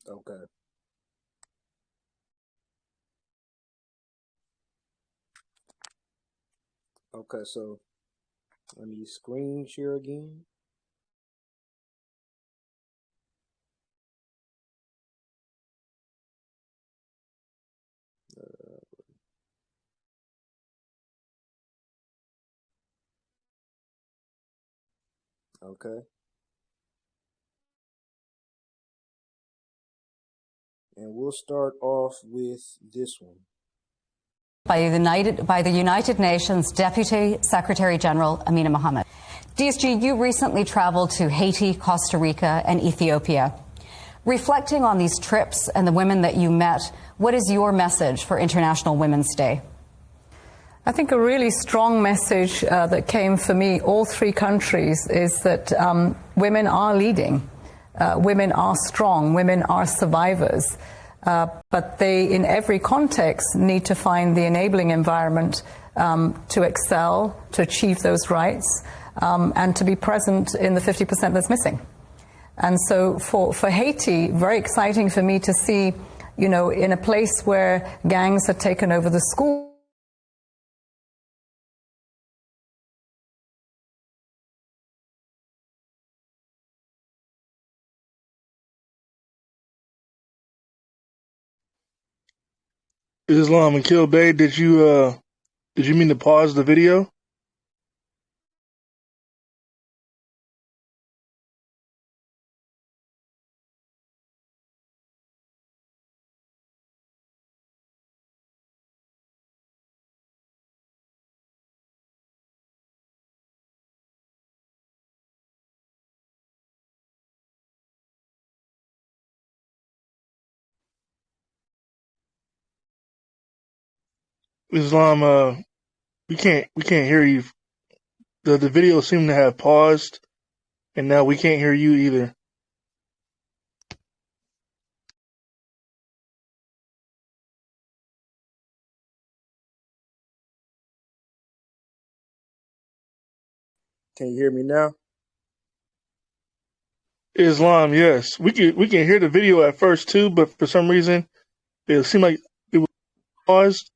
Okay. Okay, so let me screen share again. Okay. And we'll start off with this one. By the United Nations Deputy Secretary General Amina Mohammed. DSG, you recently traveled to Haiti, Costa Rica, and Ethiopia. Reflecting on these trips and the women that you met, what is your message for International Women's Day? I think a really strong message that came for me, all 3 countries, is that women are leading. Women are strong. Women are survivors. But they, in every context, need to find the enabling environment to excel, to achieve those rights, and to be present in the 50% that's missing. And so for Haiti, very exciting for me to see, you know, in a place where gangs had taken over the school, Islam and Kill Bay, did you mean to pause the video? Islam, we can't hear you. The video seemed to have paused, and now we can't hear you either. Can you hear me now? Islam, yes, we can hear the video at first too, but for some reason it seemed like it was paused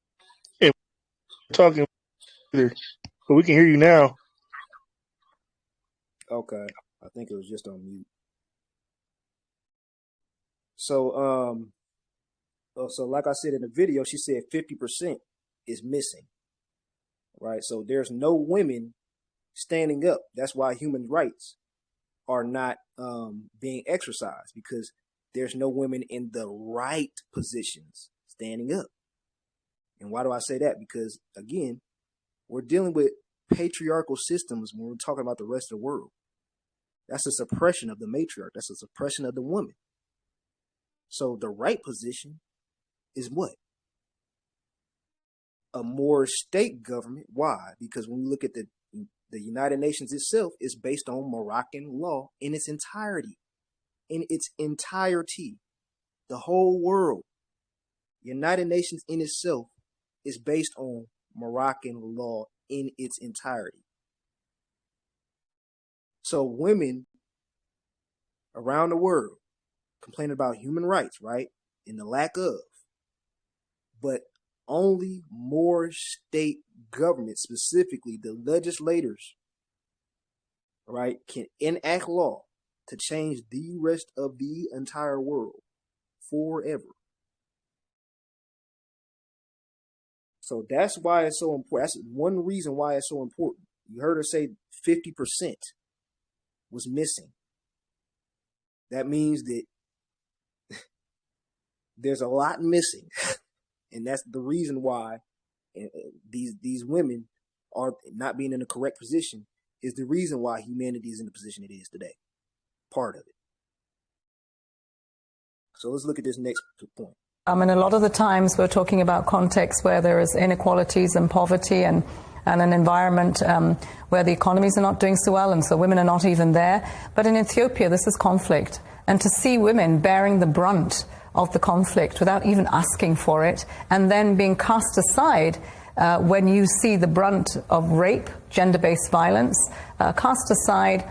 and we're talking either. But we can hear you now. Okay. I think it was just on mute. So so like I said in the video, she said 50% is missing. Right? So there's no women standing up. That's why human rights are not being exercised, because there's no women in the right positions standing up. And why do I say that? Because again, we're dealing with patriarchal systems when we're talking about the rest of the world. That's a suppression of the matriarch. That's a suppression of the woman. So the right position is what? A more state government. Why? Because when we look at the the United Nations itself is based on Moroccan law in its entirety. In its entirety. The whole world. United Nations in itself is based on Moroccan law in its entirety. So women around the world complain about human rights, right? And the lack of. But only more state governments, specifically the legislators, right, can enact law to change the rest of the entire world forever. So that's why it's so important. That's one reason why it's so important. You heard her say 50% was missing. That means that there's a lot missing. And that's the reason why these women are not being in the correct position is the reason why humanity is in the position it is today. Part of it. So let's look at this next point. And a lot of the times we're talking about contexts where there is inequalities and poverty and an environment where the economies are not doing so well, and so women are not even there. But in Ethiopia, this is conflict. And to see women bearing the brunt of the conflict without even asking for it, and then being cast aside when you see the brunt of rape, gender-based violence, cast aside,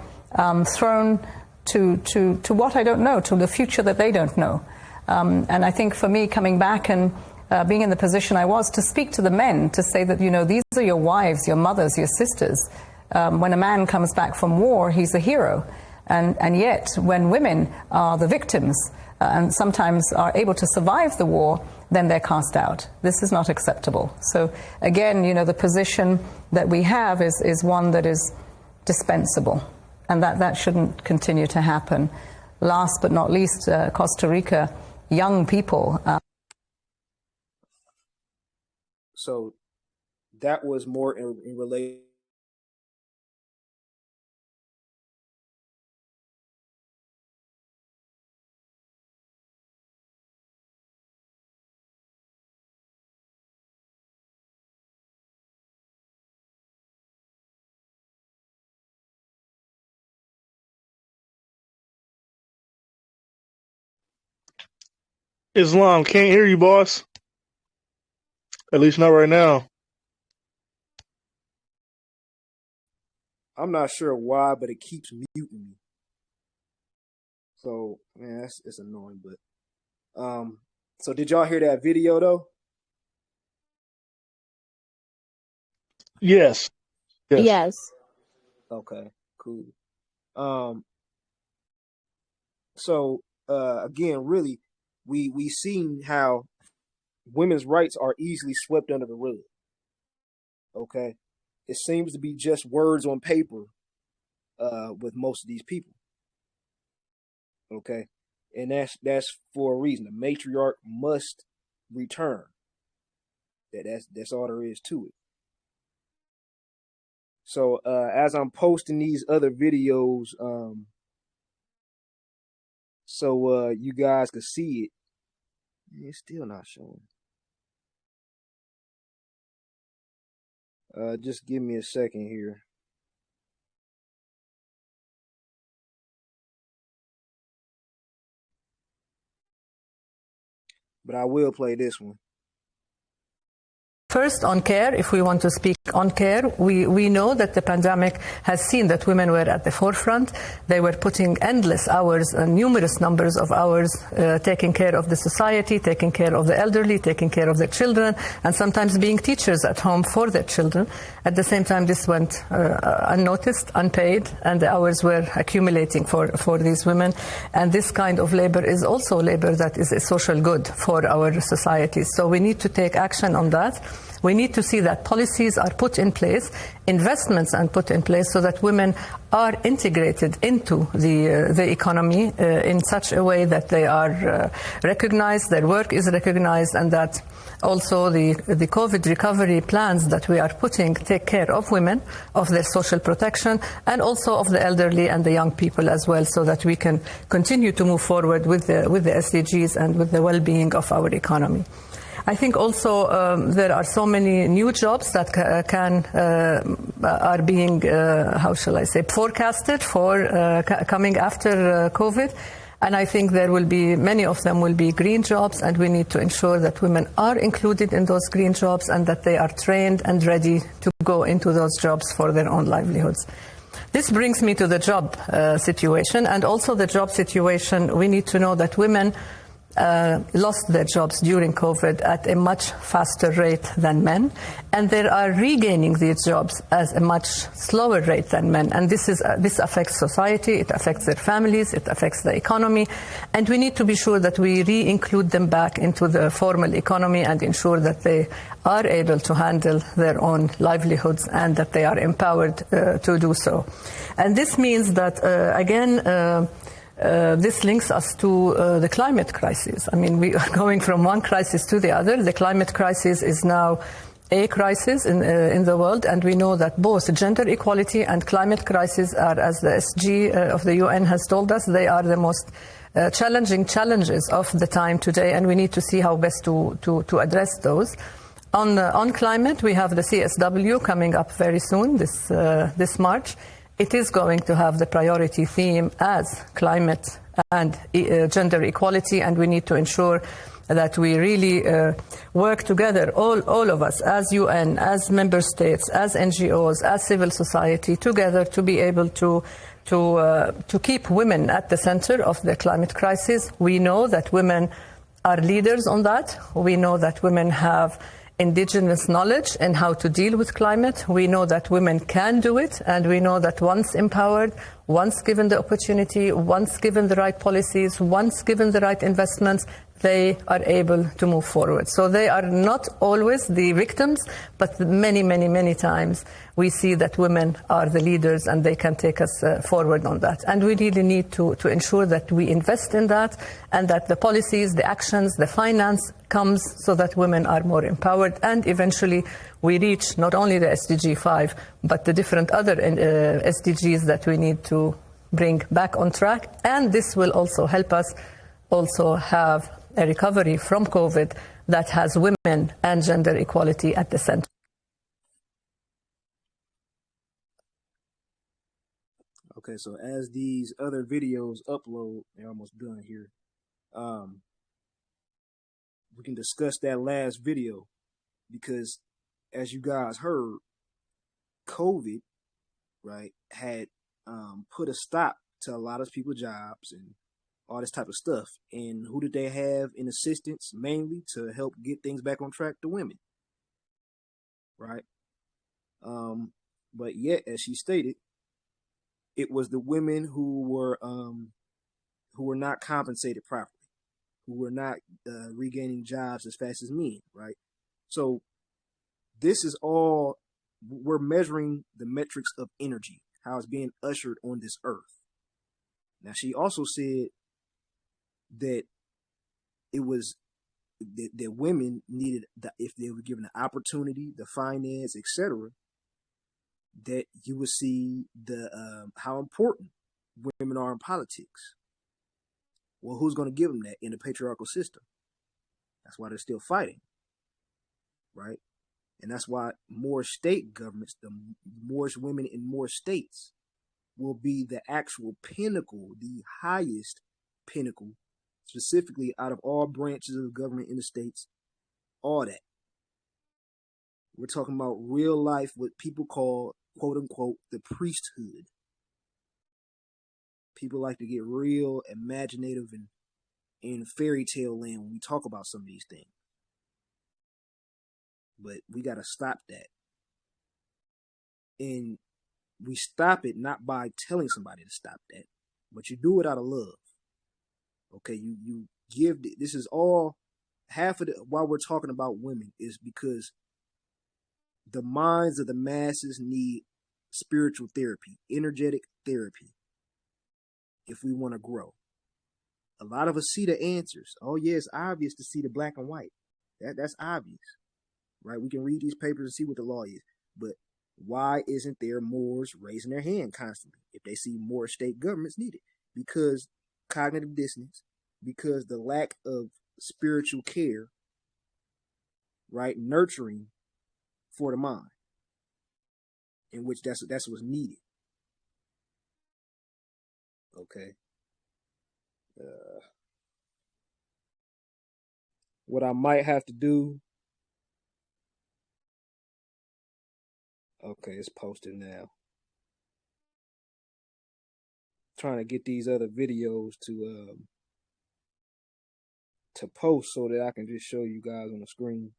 thrown to what I don't know, to the future that they don't know. And I think for me, coming back and being in the position I was, to speak to the men, to say that, you know, these are your wives, your mothers, your sisters. When a man comes back from war, he's a hero. And yet, when women are the victims and sometimes are able to survive the war, then they're cast out. This is not acceptable. So again, you know, the position that we have is one that is dispensable, and that shouldn't continue to happen. Last but not least, Costa Rica, young people. So that was more in relation. Islam, can't hear you, boss. At least not right now. I'm not sure why, but it keeps muting me. So, man, it's annoying. But so did y'all hear that video though? Yes. Yes. Okay, cool. So again, really, we seen how women's rights are easily swept under the rug. Okay, it seems to be just words on paper with most of these people. Okay, and that's for a reason. The matriarch must return. That's all there is to it. So as I'm posting these other videos, so you guys can see it. It's still not showing. Just give me a second here. But I will play this one. First, on care, if we want to speak on care, we know that the pandemic has seen that women were at the forefront. They were putting endless hours and numerous numbers of hours taking care of the society, taking care of the elderly, taking care of their children, and sometimes being teachers at home for their children. At the same time, this went unnoticed, unpaid, and the hours were accumulating for these women. And this kind of labor is also labor that is a social good for our societies. So we need to take action on that. We need to see that policies are put in place, investments are put in place so that women are integrated into the economy in such a way that they are recognized, their work is recognized, and that also the COVID recovery plans that we are putting take care of women, of their social protection, and also of the elderly and the young people as well, so that we can continue to move forward with the SDGs and with the well-being of our economy. I think also there are so many new jobs that are being, how shall I say, forecasted for coming after COVID. And I think there will be, many of them will be green jobs, and we need to ensure that women are included in those green jobs and that they are trained and ready to go into those jobs for their own livelihoods. This brings me to the job situation, and also the job situation. We need to know that women lost their jobs during COVID at a much faster rate than men, and they are regaining these jobs at a much slower rate than men. And this affects society, it affects their families, it affects the economy, and we need to be sure that we re-include them back into the formal economy and ensure that they are able to handle their own livelihoods and that they are empowered to do so. And this means that, this links us to the climate crisis. I mean, we are going from one crisis to the other. The climate crisis is now a crisis in the world, and we know that both gender equality and climate crisis are, as the SG of the UN has told us, they are the most challenging challenges of the time today, and we need to see how best to address those. On climate, we have the CSW coming up very soon, this March. It is going to have the priority theme as climate and gender equality, and we need to ensure that we really work together, all of us, as UN, as member states, as NGOs, as civil society, together to be able to keep women at the center of the climate crisis. We know that women are leaders on that. We know that women have indigenous knowledge and how to deal with climate. We know that women can do it, and we know that once empowered, once given the opportunity, once given the right policies, once given the right investments, they are able to move forward. So they are not always the victims, but many, many, many times we see that women are the leaders and they can take us forward on that. And we really need to ensure that we invest in that, and that the policies, the actions, the finance comes so that women are more empowered, and eventually we reach not only the SDG 5, but the different other SDGs that we need to bring back on track. And this will also help us also have a recovery from COVID that has women and gender equality at the center. Okay, so as these other videos upload, they're almost done here. We can discuss that last video, because as you guys heard, COVID, right, had put a stop to a lot of people's jobs and all this type of stuff. And who did they have in assistance? Mainly to help get things back on track, the women, right? But yet, as she stated, it was the women who were not compensated properly, who were not regaining jobs as fast as men, right? So this is all, we're measuring the metrics of energy, how it's being ushered on this earth. Now, she also said that it was that women needed, if they were given the opportunity, the finance, etc., that you would see the how important women are in politics. Well, who's going to give them that in the patriarchal system? That's why they're still fighting, right? And that's why more state governments, the more women in more states, will be the actual pinnacle, the highest pinnacle, specifically out of all branches of the government in the states, all that. We're talking about real life, what people call, quote unquote, the priesthood. People like to get real imaginative and in fairy tale land when we talk about some of these things. But we got to stop that. And we stop it not by telling somebody to stop that, but you do it out of love. Okay, you give, this is all, half of the, why we're talking about women is because the minds of the masses need spiritual therapy, energetic therapy, if we want to grow. A lot of us see the answers. Oh yeah, it's obvious to see the black and white. That's obvious, right? We can read these papers and see what the law is, but why isn't there Moors raising their hand constantly if they see more state governments needed? Because cognitive dissonance, because the lack of spiritual care right? Nurturing for the mind, in which that's what's needed. Okay. What I might have to do. Okay, it's posted now. Trying to get these other videos to post so that I can just show you guys on the screen.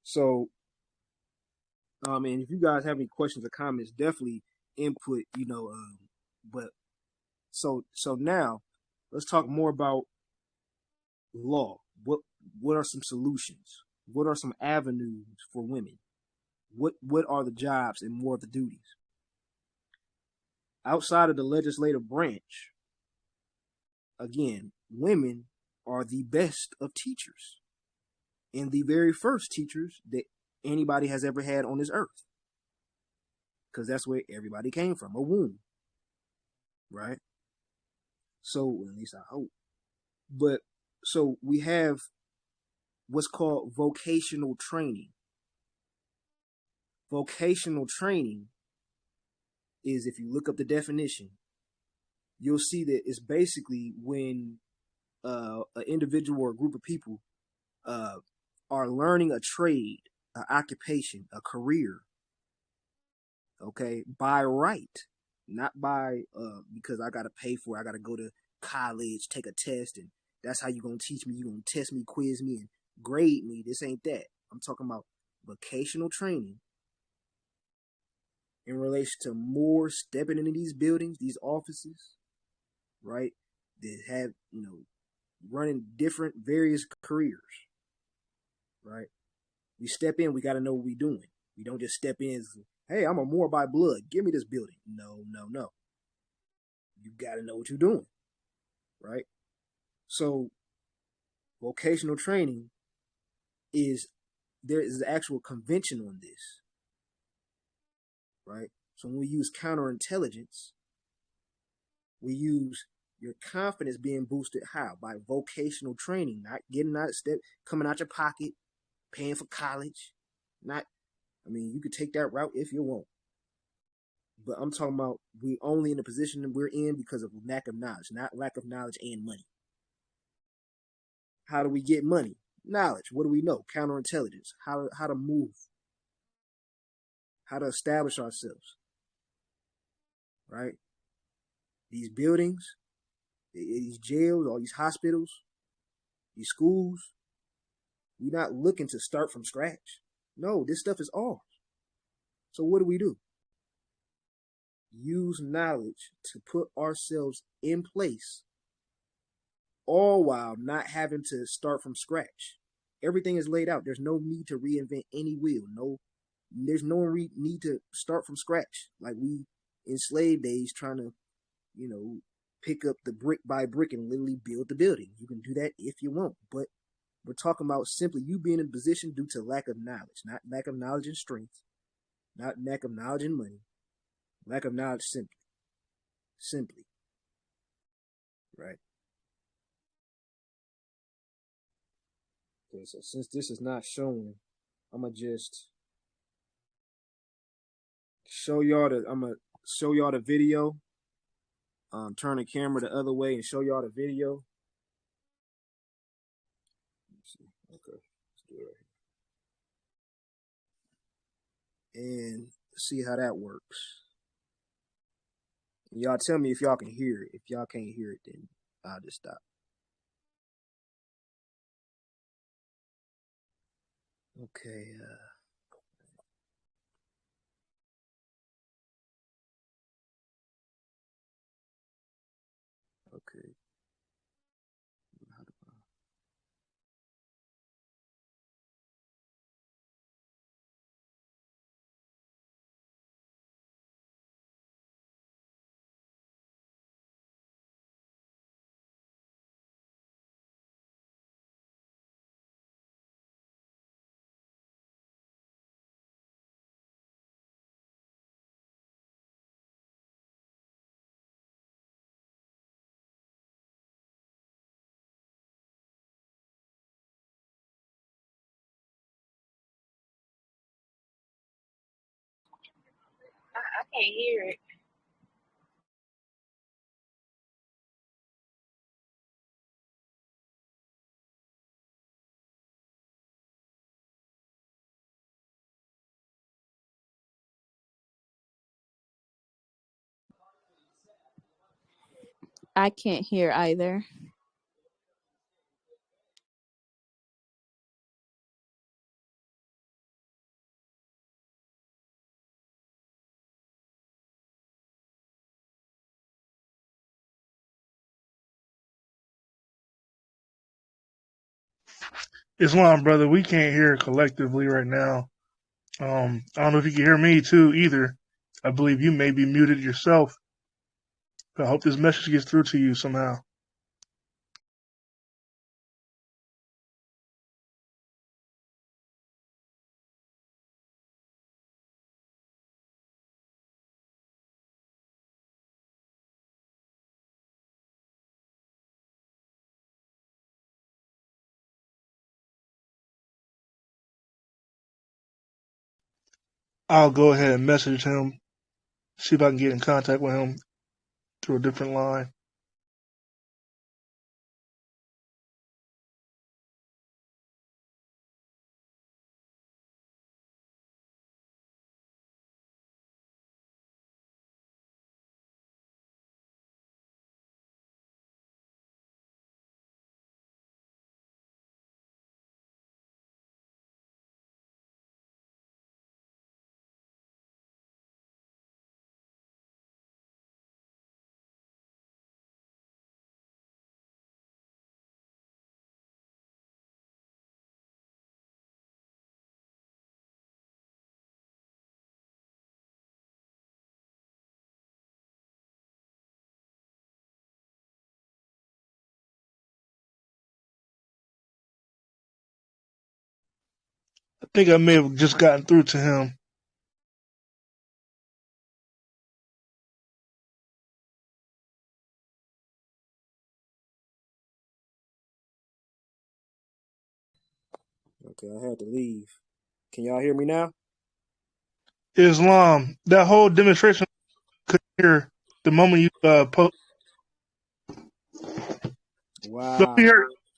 So, and if you guys have any questions or comments, definitely input. But so now let's talk more about law. What are some solutions? What are some avenues for women? What are the jobs and more of the duties? Outside of the legislative branch, again, women are the best of teachers and the very first teachers that anybody has ever had on this earth. Because that's where everybody came from, a womb. Right? So, at least I hope. But, so we have what's called vocational training. Vocational training is, if you look up the definition, you'll see that it's basically when an individual or a group of people are learning a trade, an occupation, a career, okay, by right, not by because I gotta pay for it, I gotta go to college, take a test, and that's how you're gonna teach me, you're gonna test me, quiz me, and grade me. This ain't that. I'm talking about vocational training in relation to more stepping into these buildings, these offices, right, that have, running different various careers, right? We step in, we got to know what we're doing. We don't just step in, hey, I'm a Moore by blood, give me this building. No. You got to know what you're doing, right? So vocational training there is an actual convention on this, right? So when we use counterintelligence, we use your confidence being boosted how? By vocational training, not getting out step, coming out your pocket, paying for college. You could take that route if you want. But I'm talking about we only in the position that we're in because of lack of knowledge, not lack of knowledge and money. How do we get money? Knowledge. What do we know? Counterintelligence. How to move. How to establish ourselves. Right? These buildings, these jails, all these hospitals, these schools, we're not looking to start from scratch. No, this stuff is ours. So what do? Use knowledge to put ourselves in place, all while not having to start from scratch. Everything is laid out. There's no need to reinvent any wheel. There's no need to start from scratch like we in slave days trying to, pick up the brick by brick and literally build the building. You can do that if you want, but we're talking about simply you being in a position due to lack of knowledge, not lack of knowledge and strength, not lack of knowledge and money, lack of knowledge simply, right? Okay, so since this is not showing, I'm gonna just show y'all the video. Turn the camera the other way and show y'all the video. Let's see. Okay, let's do it right here. And see how that works. Y'all tell me if y'all can hear it. If y'all can't hear it, then I'll just stop. Okay. Okay. I can't hear it. I can't hear either. Islam, brother, we can't hear collectively right now. I don't know if you can hear me too either. I believe you may be muted yourself. I hope this message gets through to you somehow. I'll go ahead and message him, see if I can get in contact with him through a different line. I think I may have just gotten through to him. Okay, I had to leave. Can y'all hear me now? Islam, that whole demonstration I couldn't hear the moment you post. Wow.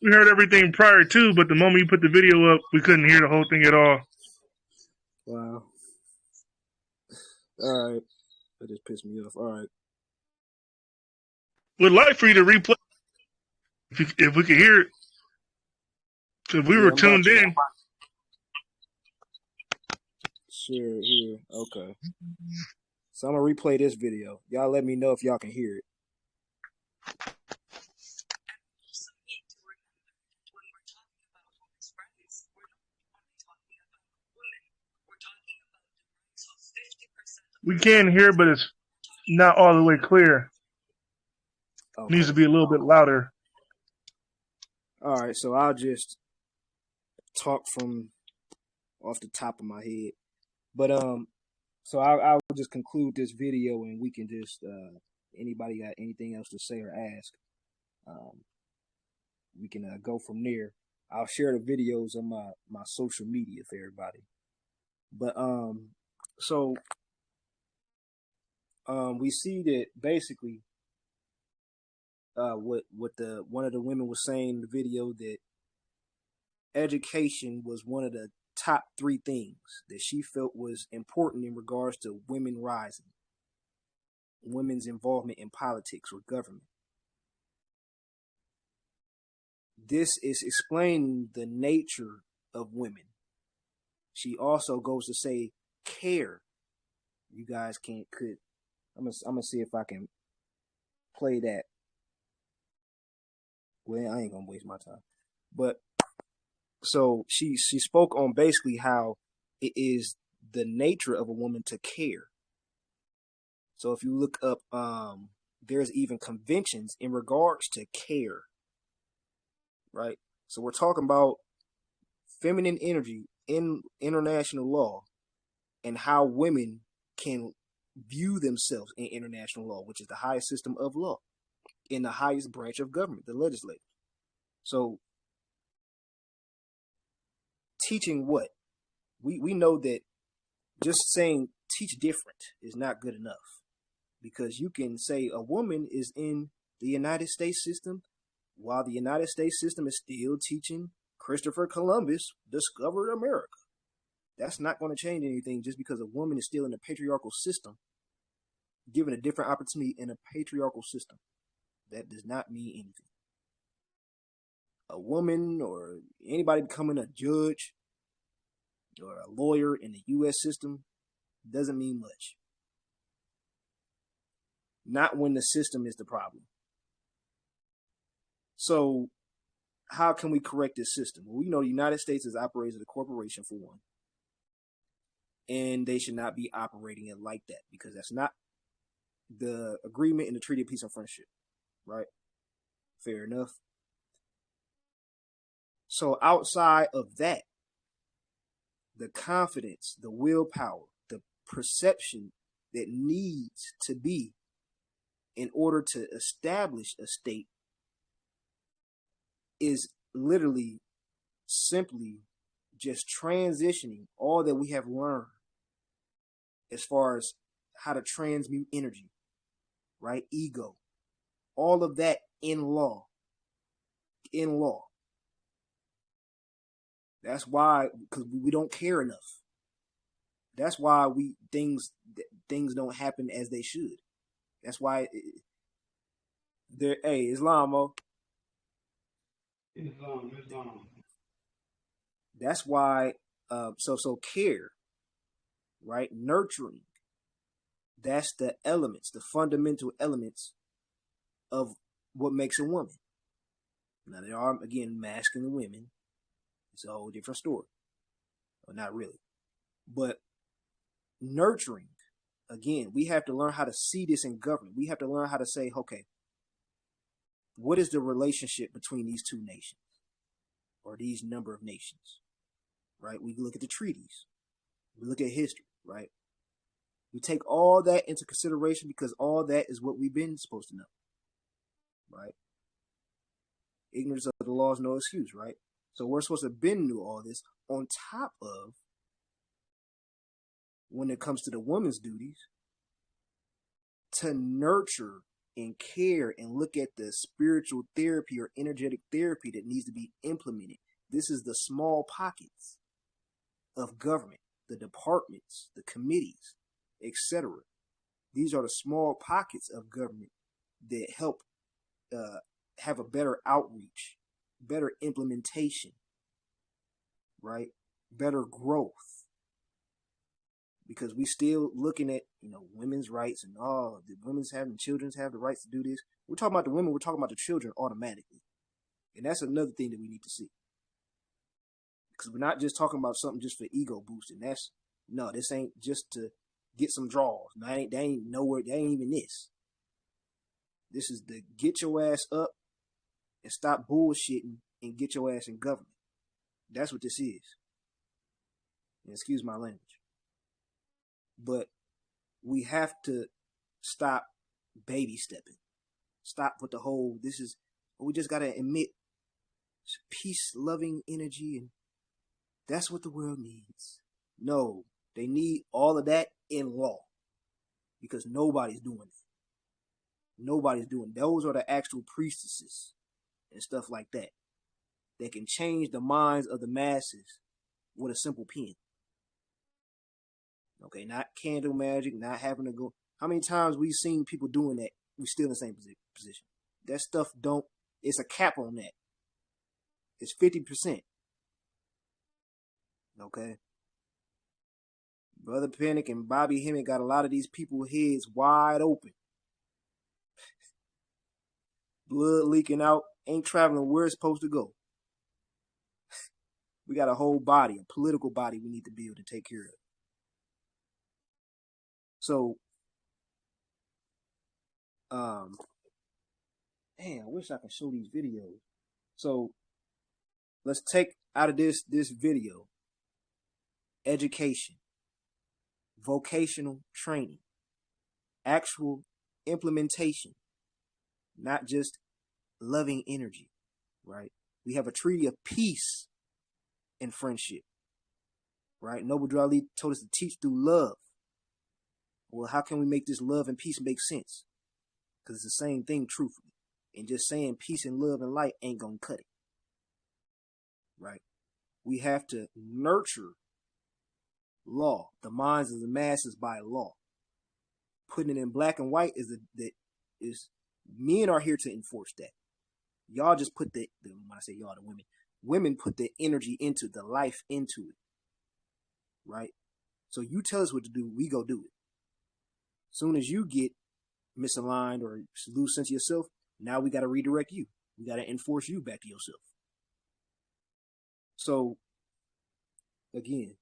We heard everything prior to, but the moment you put the video up, we couldn't hear the whole thing at all. Wow. All right. That just pissed me off. All right. Would like for you to replay if we could hear it. Because we were tuned in. Share it here. Okay. So I'm going to replay this video. Y'all let me know if y'all can hear it. We can hear, but it's not all the way clear. Okay. It needs to be a little bit louder. All right, so I'll just talk from off the top of my head. But so I'll just conclude this video, and we can just anybody got anything else to say or ask, we can go from there. I'll share the videos on my social media for everybody. But so we see that basically what one of the women was saying in the video, that education was one of the top 3 things that she felt was important in regards to women rising, women's involvement in politics or government. This is explaining the nature of women. She also goes to say care. You guys could I'm gonna see if I can play that. Well, I ain't gonna waste my time. But so she spoke on basically how it is the nature of a woman to care. So if you look up, there's even conventions in regards to care, right? So we're talking about feminine energy in international law and how women can view themselves in international law, which is the highest system of law in the highest branch of government, the legislature. So teaching what? We know that just saying teach different is not good enough, because you can say a woman is in the United States system while the United States system is still teaching Christopher Columbus discovered America. That's not going to change anything just because a woman is still in a patriarchal system, given a different opportunity in a patriarchal system. That does not mean anything. A woman or anybody becoming a judge or a lawyer in the U.S. system doesn't mean much. Not when the system is the problem. So how can we correct this system? Well, we know the United States is operating as a corporation, for one. And they should not be operating it like that, because that's not the agreement in the Treaty of Peace and Friendship, right? Fair enough. So outside of that, the confidence, the willpower, the perception that needs to be in order to establish a state is literally simply just transitioning all that we have learned as far as how to transmute energy, right? Ego, all of that in law. That's why, because we don't care enough. That's why things don't happen as they should. That's why Islam, Islam. That's why so care, right? Nurturing. That's the elements, the fundamental elements of what makes a woman. Now there are, again, masculine women. It's a whole different story. Well, not really. But nurturing, again, we have to learn how to see this in government. We have to learn how to say, okay, what is the relationship between these two nations or these number of nations, right? We look at the treaties. We look at history, right? We take all that into consideration because all that is what we've been supposed to know, right? Ignorance of the law is no excuse, right? So we're supposed to have been knew all this on top of, when it comes to the woman's duties, to nurture and care and look at the spiritual therapy or energetic therapy that needs to be implemented. This is the small pockets of government, the departments, the committees, etc. These are the small pockets of government that help have a better outreach, better implementation, right? Better growth. Because we still looking at, women's rights and the women's having, children's have the rights to do this. We're talking about the women, we're talking about the children automatically. And that's another thing that we need to see. Because we're not just talking about something just for ego boosting. This ain't just to get some draws. That ain't nowhere, that ain't even this. This is to get your ass up and stop bullshitting and get your ass in government. That's what this is. And excuse my language. But we have to stop baby stepping. Stop with the whole, we just got to emit peace, loving energy, and that's what the world needs. No, they need all of that in law, because nobody's doing it. Nobody's doing it. Those are the actual priestesses and stuff like that. They can change the minds of the masses with a simple pen. Okay, not candle magic, not having to go. How many times we've seen people doing that? We're still in the same position. That stuff it's a cap on that. It's 50%. Okay. Brother Panic and Bobby Hemmett got a lot of these people's heads wide open. Blood leaking out, ain't traveling where it's supposed to go. We got a whole body, a political body we need to build to take care of. So, I wish I could show these videos. So, let's take out of this video, education, vocational training, actual implementation, not just loving energy, right? We have a treaty of peace and friendship, right? Noble Drew Ali told us to teach through love. Well, how can we make this love and peace make sense? Because it's the same thing, truthfully. And just saying peace and love and light ain't going to cut it. Right? We have to nurture law, the minds of the masses by law. Putting it in black and white is men are here to enforce that. Y'all just put when I say y'all, the women put the energy into the life into it. Right? So you tell us what to do, we go do it. Soon as you get misaligned or lose sense of yourself, now we got to redirect you. We got to enforce you back to yourself. So, again,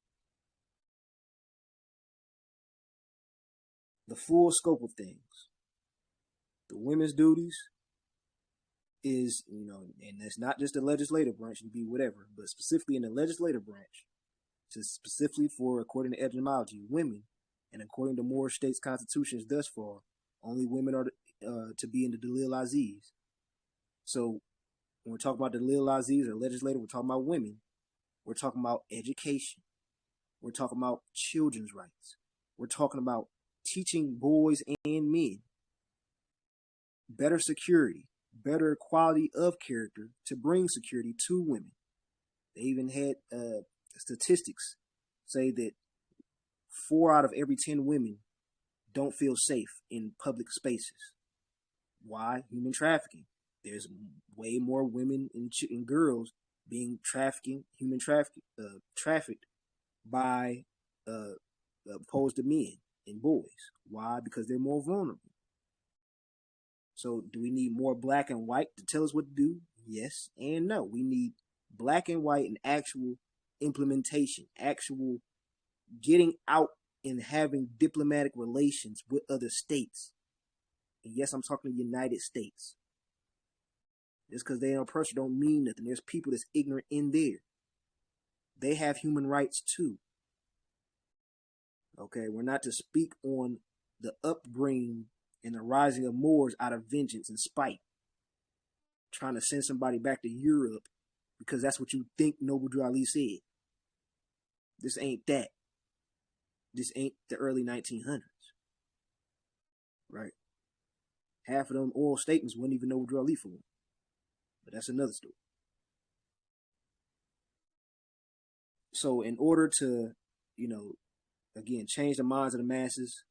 the full scope of things. The women's duties is, and that's not just the legislative branch, it can be whatever, but specifically in the legislative branch, just specifically for, according to etymology, women, and according to more states' constitutions thus far, only women are to be in the Dalil Aziz. So when we're talking about Dalil Aziz or legislator, we're talking about women. We're talking about education. We're talking about children's rights. We're talking about teaching boys and men better security, better quality of character to bring security to women. They even had statistics say that 4 out of every 10 women don't feel safe in public spaces. Why? Human trafficking. There's way more women and girls being trafficked by opposed to men and boys. Why? Because they're more vulnerable. So do we need more black and white to tell us what to do? Yes and no. We need black and white and actual implementation, actual getting out and having diplomatic relations with other states. And yes, I'm talking the United States. Just because they don't pressure don't mean nothing. There's people that's ignorant in there. They have human rights too. Okay, we're not to speak on the upbringing and the rising of Moors out of vengeance and spite. Trying to send somebody back to Europe because that's what you think Noble Drew Ali said. This ain't that. This ain't the early 1900s. Right? Half of them oral statements wouldn't even Noble Drew Ali for them. But that's another story. So in order to, again, change the minds of the masses,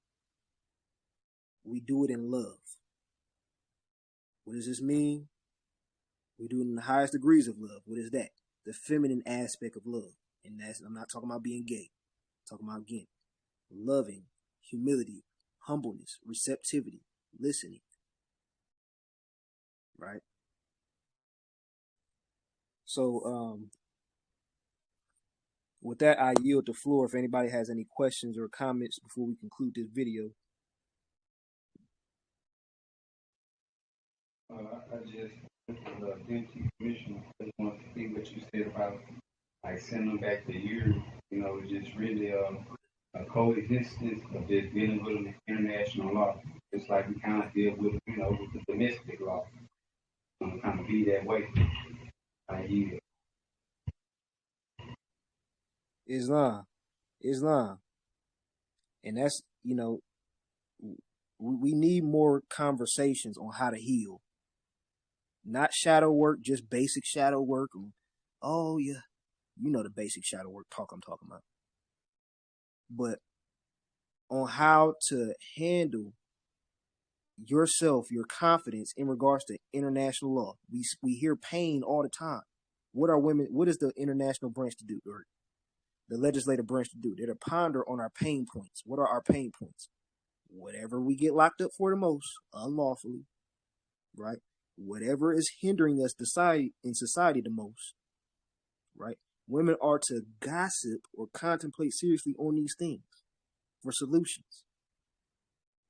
we do it in love. What does this mean? We do it in the highest degrees of love. What is that? The feminine aspect of love. And I'm not talking about being gay. I'm talking about, again, loving, humility, humbleness, receptivity, listening. Right? So, with that, I yield the floor if anybody has any questions or comments before we conclude this video. I just thank you, Commissioner. I just want to see what you said about sending them back to Europe. Just really a coexistence of just dealing with international law. Just like we kind of deal with, with the domestic law. Kind of be that way. I yield. Islam. And that's, we need more conversations on how to heal. Not shadow work, just basic shadow work. Oh, yeah. The basic shadow work talk I'm talking about. But on how to handle yourself, your confidence in regards to international law. We hear pain all the time. What is the international branch to do? Or the legislative branch to do? They're to ponder on our pain points. What are our pain points? Whatever we get locked up for the most, unlawfully, right? Whatever is hindering us in society the most, right? Women are to gossip or contemplate seriously on these things for solutions,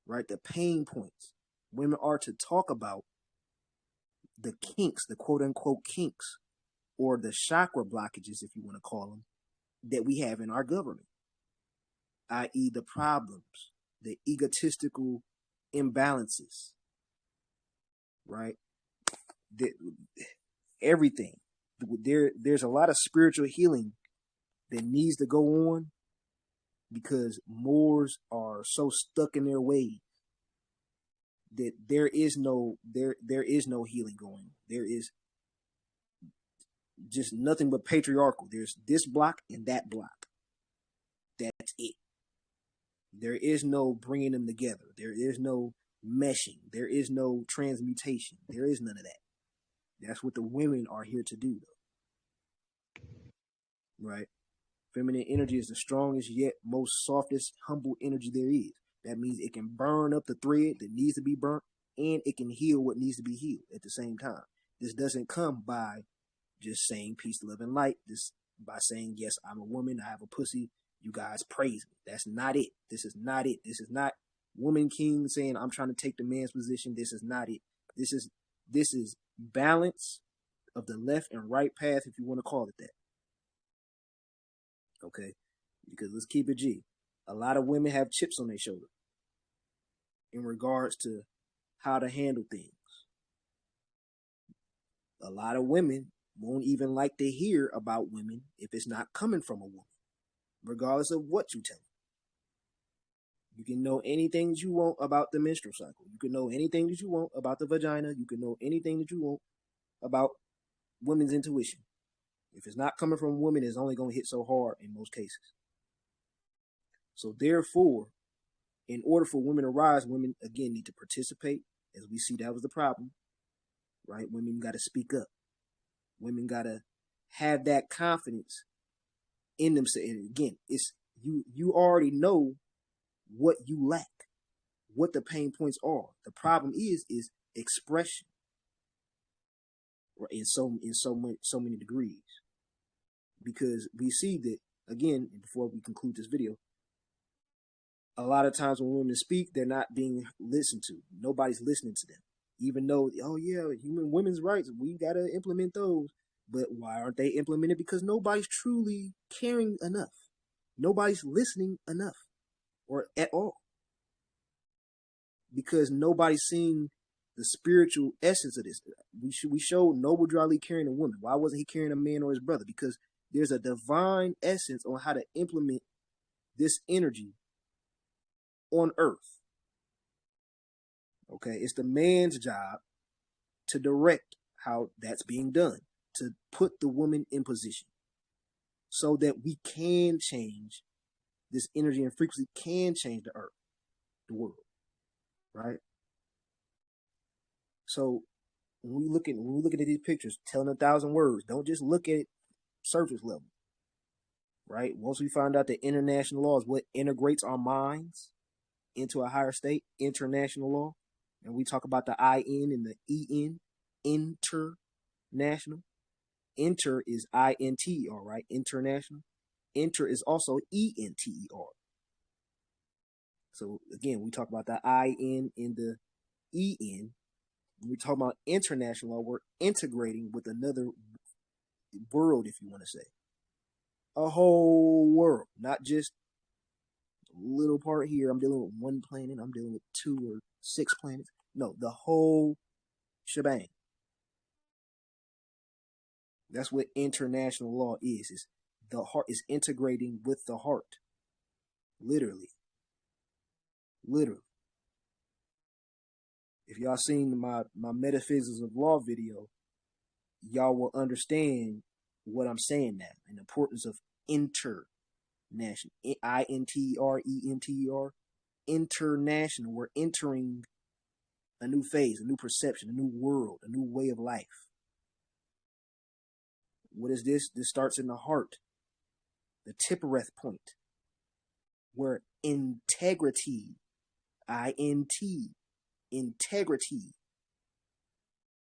right? The pain points. Women are to talk about the kinks, the quote unquote kinks, or the chakra blockages, if you want to call them, that we have in our government, i.e. the problems, the egotistical imbalances, right? Everything. There's a lot of spiritual healing that needs to go on because Moors are so stuck in their ways that there is no healing going. There is just nothing but patriarchal. There's this block and that block. That's it. There is no bringing them together. There is no meshing. There is no transmutation. There is none of that. That's what the women are here to do, though. Right? Feminine energy is the strongest yet most softest, humble energy there is. That means it can burn up the thread that needs to be burnt, and it can heal what needs to be healed at the same time. This doesn't come by just saying peace, love, and light. This by saying, yes, I'm a woman, I have a pussy, you guys praise me. That's not it. This is not it. This is not woman king saying I'm trying to take the man's position. This is not it. This is balance of the left and right path, if you want to call it that. Okay? Because let's keep it G. A lot of women have chips on their shoulder in regards to how to handle things. A lot of women won't even like to hear about women if it's not coming from a woman, regardless of what you tell them. You can know anything that you want about the menstrual cycle. You can know anything that you want about the vagina. You can know anything that you want about women's intuition. If it's not coming from a woman, it's only going to hit so hard in most cases. So therefore, in order for women to rise, women, again, need to participate. As we see, that was the problem, right? Women got to speak up. Women got to have that confidence in themselves. And again, it's you already know what you lack, what the pain points are. The problem is expression, right? In so many degrees, because we see that, again, before we conclude this video, a lot of times when women speak, they're not being listened to. Nobody's listening to them. Even though, oh yeah, women's rights, we got to implement those. But why aren't they implemented? Because nobody's truly caring enough. Nobody's listening enough or at all. Because nobody's seeing the spiritual essence of this. We showed Noble Drew Ali carrying a woman. Why wasn't he carrying a man or his brother? Because there's a divine essence on how to implement this energy on earth. Okay, it's the man's job to direct how that's being done, to put the woman in position so that we can change this energy and frequency, can change the earth, the world, right? So when we look at these pictures, telling 1,000 words, don't just look at it surface level, right? Once we find out that international law is what integrates our minds into a higher state, international law, and we talk about the IN and the EN, international. Inter is INTER, right? International. Inter is also ENTER. So again, we talk about the IN and the EN. When we talk about international law, we're integrating with another world, if you want to say. A whole world, not just a little part here. I'm dealing with one planet. I'm dealing with 2 or 6 planets. No, the whole shebang. That's what international law is. The heart is integrating with the heart. Literally. If y'all seen my Metaphysics of Law video, y'all will understand what I'm saying now, and the importance of international. INTER, international. We're entering a new phase, a new perception, a new world, a new way of life. What is this? This starts in the heart, the Tippereth point, where integrity, INT, integrity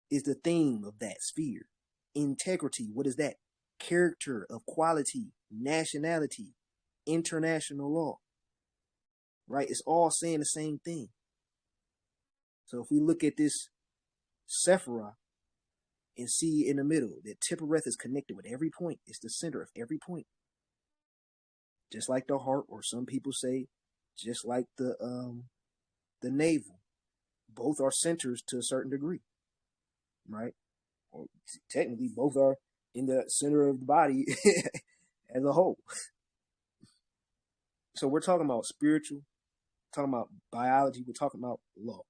is the theme of that sphere. Integrity, what is that? Character of quality, nationality, international law, right? It's all saying the same thing. So if we look at this Sephirah and see in the middle that Tippereth is connected with every point, it's the center of every point. Just like the heart, or some people say, just like the navel. Both are centers to a certain degree, right? Or technically, both are in the center of the body as a whole. So we're talking about spiritual, talking about biology, we're talking about law.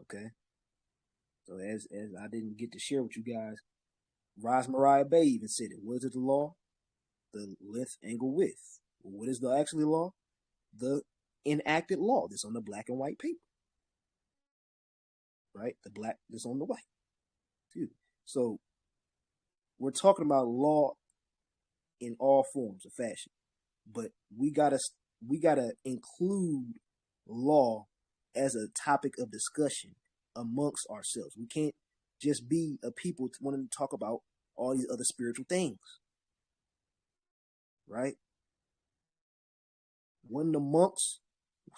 Okay. So as I didn't get to share with you guys, Ras Mariah Bay even said it. What is it, the law? The length, angle, width. What is the actually law? The enacted law that's on the black and white paper. Right? The black that's on the white. So we're talking about law in all forms of fashion. But we gotta include law as a topic of discussion amongst ourselves. We can't just be a people wanting to talk about all these other spiritual things. Right? When the monks,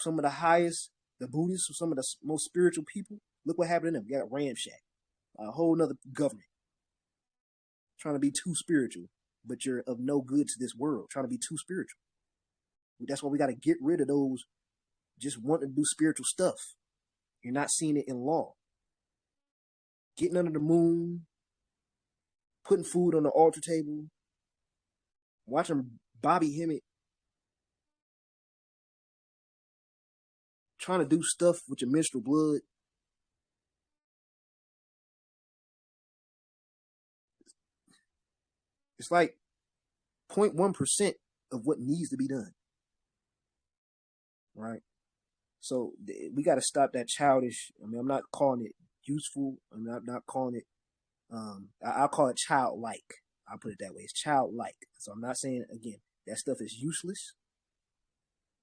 some of the highest, the Buddhists, some of the most spiritual people, look what happened to them. You got Ramshack, a whole nother government, trying to be too spiritual, but you're of no good to this world, trying to be too spiritual. That's why we got to get rid of those just wanting to do spiritual stuff. You're not seeing it in law. Getting under the moon, putting food on the altar table, watching Bobby Hemmett trying to do stuff with your menstrual blood. It's like 0.1% of what needs to be done. Right? So we got to stop that childish. I mean, I'm not calling it useful. I'm not calling it, I'll call it childlike. I'll put it that way. It's childlike. So I'm not saying, again, that stuff is useless.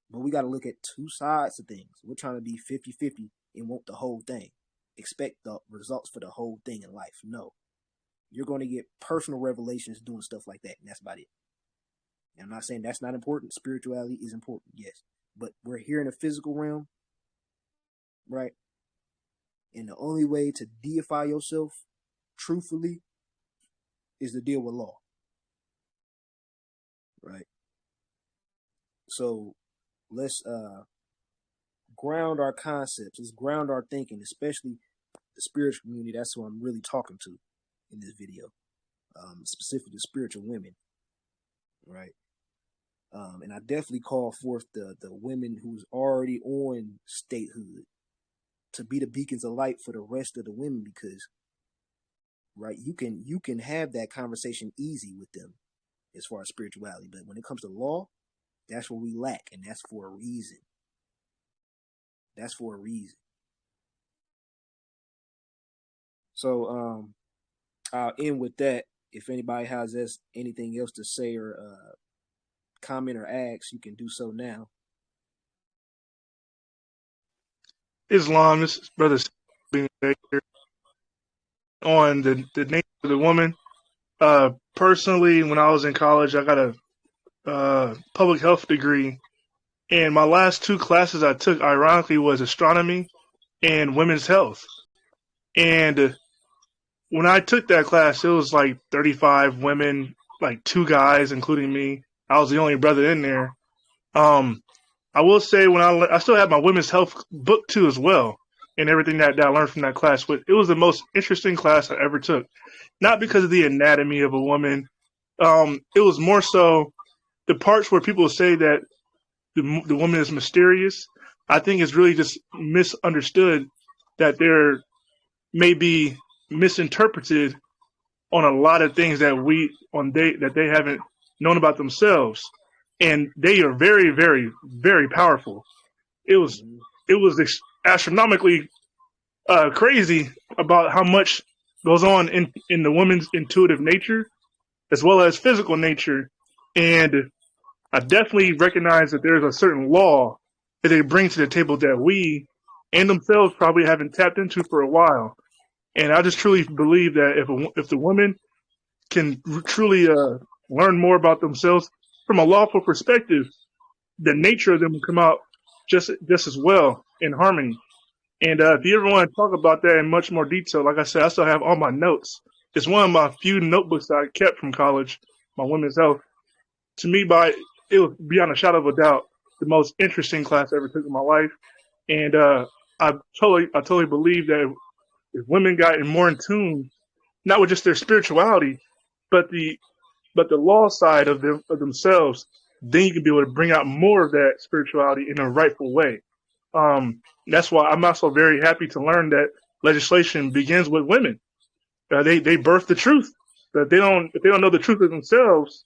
But we got to look at two sides of things. We're trying to be 50-50 and want the whole thing. Expect the results for the whole thing in life. No. You're going to get personal revelations doing stuff like that, and that's about it. And I'm not saying that's not important. Spirituality is important, yes. But we're here in the physical realm, right? And the only way to deify yourself truthfully is to deal with law, right? So let's ground our concepts. Let's ground our thinking, especially the spiritual community. That's who I'm really talking to in this video, specifically spiritual women, right? And I definitely call forth the women who's already on statehood to be the beacons of light for the rest of the women, because, right, you can have that conversation easy with them as far as spirituality, but when it comes to law, that's where we lack, and that's for a reason. That's for a reason. So I'll end with that. If anybody has anything else to say or comment or ask, you can do so now. Islam, this is Brother being here on the nature of the woman. Personally, when I was in college, I got a public health degree, and my last two classes I took, ironically, was astronomy and women's health. And when I took that class, it was like 35 women, like 2 guys, including me. I was the only brother in there. I will say when I still have my women's health book too as well, and everything that I learned from that class. But it was the most interesting class I ever took, not because of the anatomy of a woman. It was more so the parts where people say that the woman is mysterious. I think it's really just misunderstood, that there may be misinterpreted on a lot of things that they haven't known about themselves, and they are very, very, very powerful. It was astronomically crazy about how much goes on in the woman's intuitive nature as well as physical nature, and I definitely recognize that there's a certain law that they bring to the table that we and themselves probably haven't tapped into for a while. And I just truly believe that if the woman can truly learn more about themselves from a lawful perspective, the nature of them will come out just as well in harmony. And if you ever want to talk about that in much more detail, like I said, I still have all my notes. It's one of my few notebooks that I kept from college, my women's health. To me, it was beyond a shadow of a doubt the most interesting class I ever took in my life. And I totally believe that if women got more in tune, not with just their spirituality, but the but the law side of themselves, then you can be able to bring out more of that spirituality in a rightful way. That's why I'm also very happy to learn that legislation begins with women. They birth the truth. If they don't know the truth of themselves,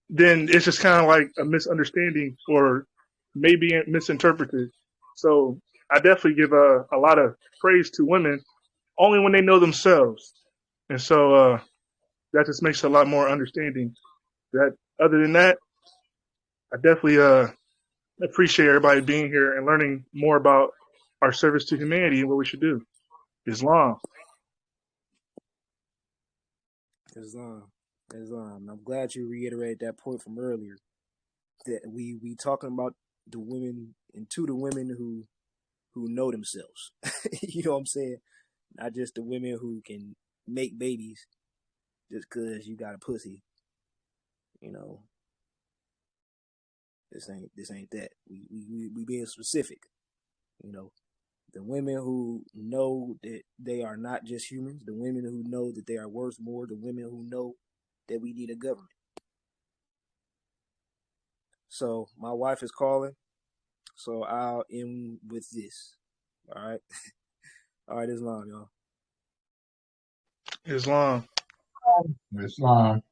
then it's just kind of like a misunderstanding or maybe misinterpreted. So I definitely give a lot of praise to women only when they know themselves. And so that just makes it a lot more understanding. That other than that, I definitely appreciate everybody being here and learning more about our service to humanity and what we should do. Islam. Islam. I'm glad you reiterated that point from earlier. That we talking about the women and to the women who know themselves. You know what I'm saying? Not just the women who can make babies just cause you got a pussy. You know, this ain't that. We being specific. You know, the women who know that they are not just humans, the women who know that they are worth more, the women who know that we need a government. So my wife is calling, so I'll end with this. All right. All right, Islam, y'all. Islam. Islam.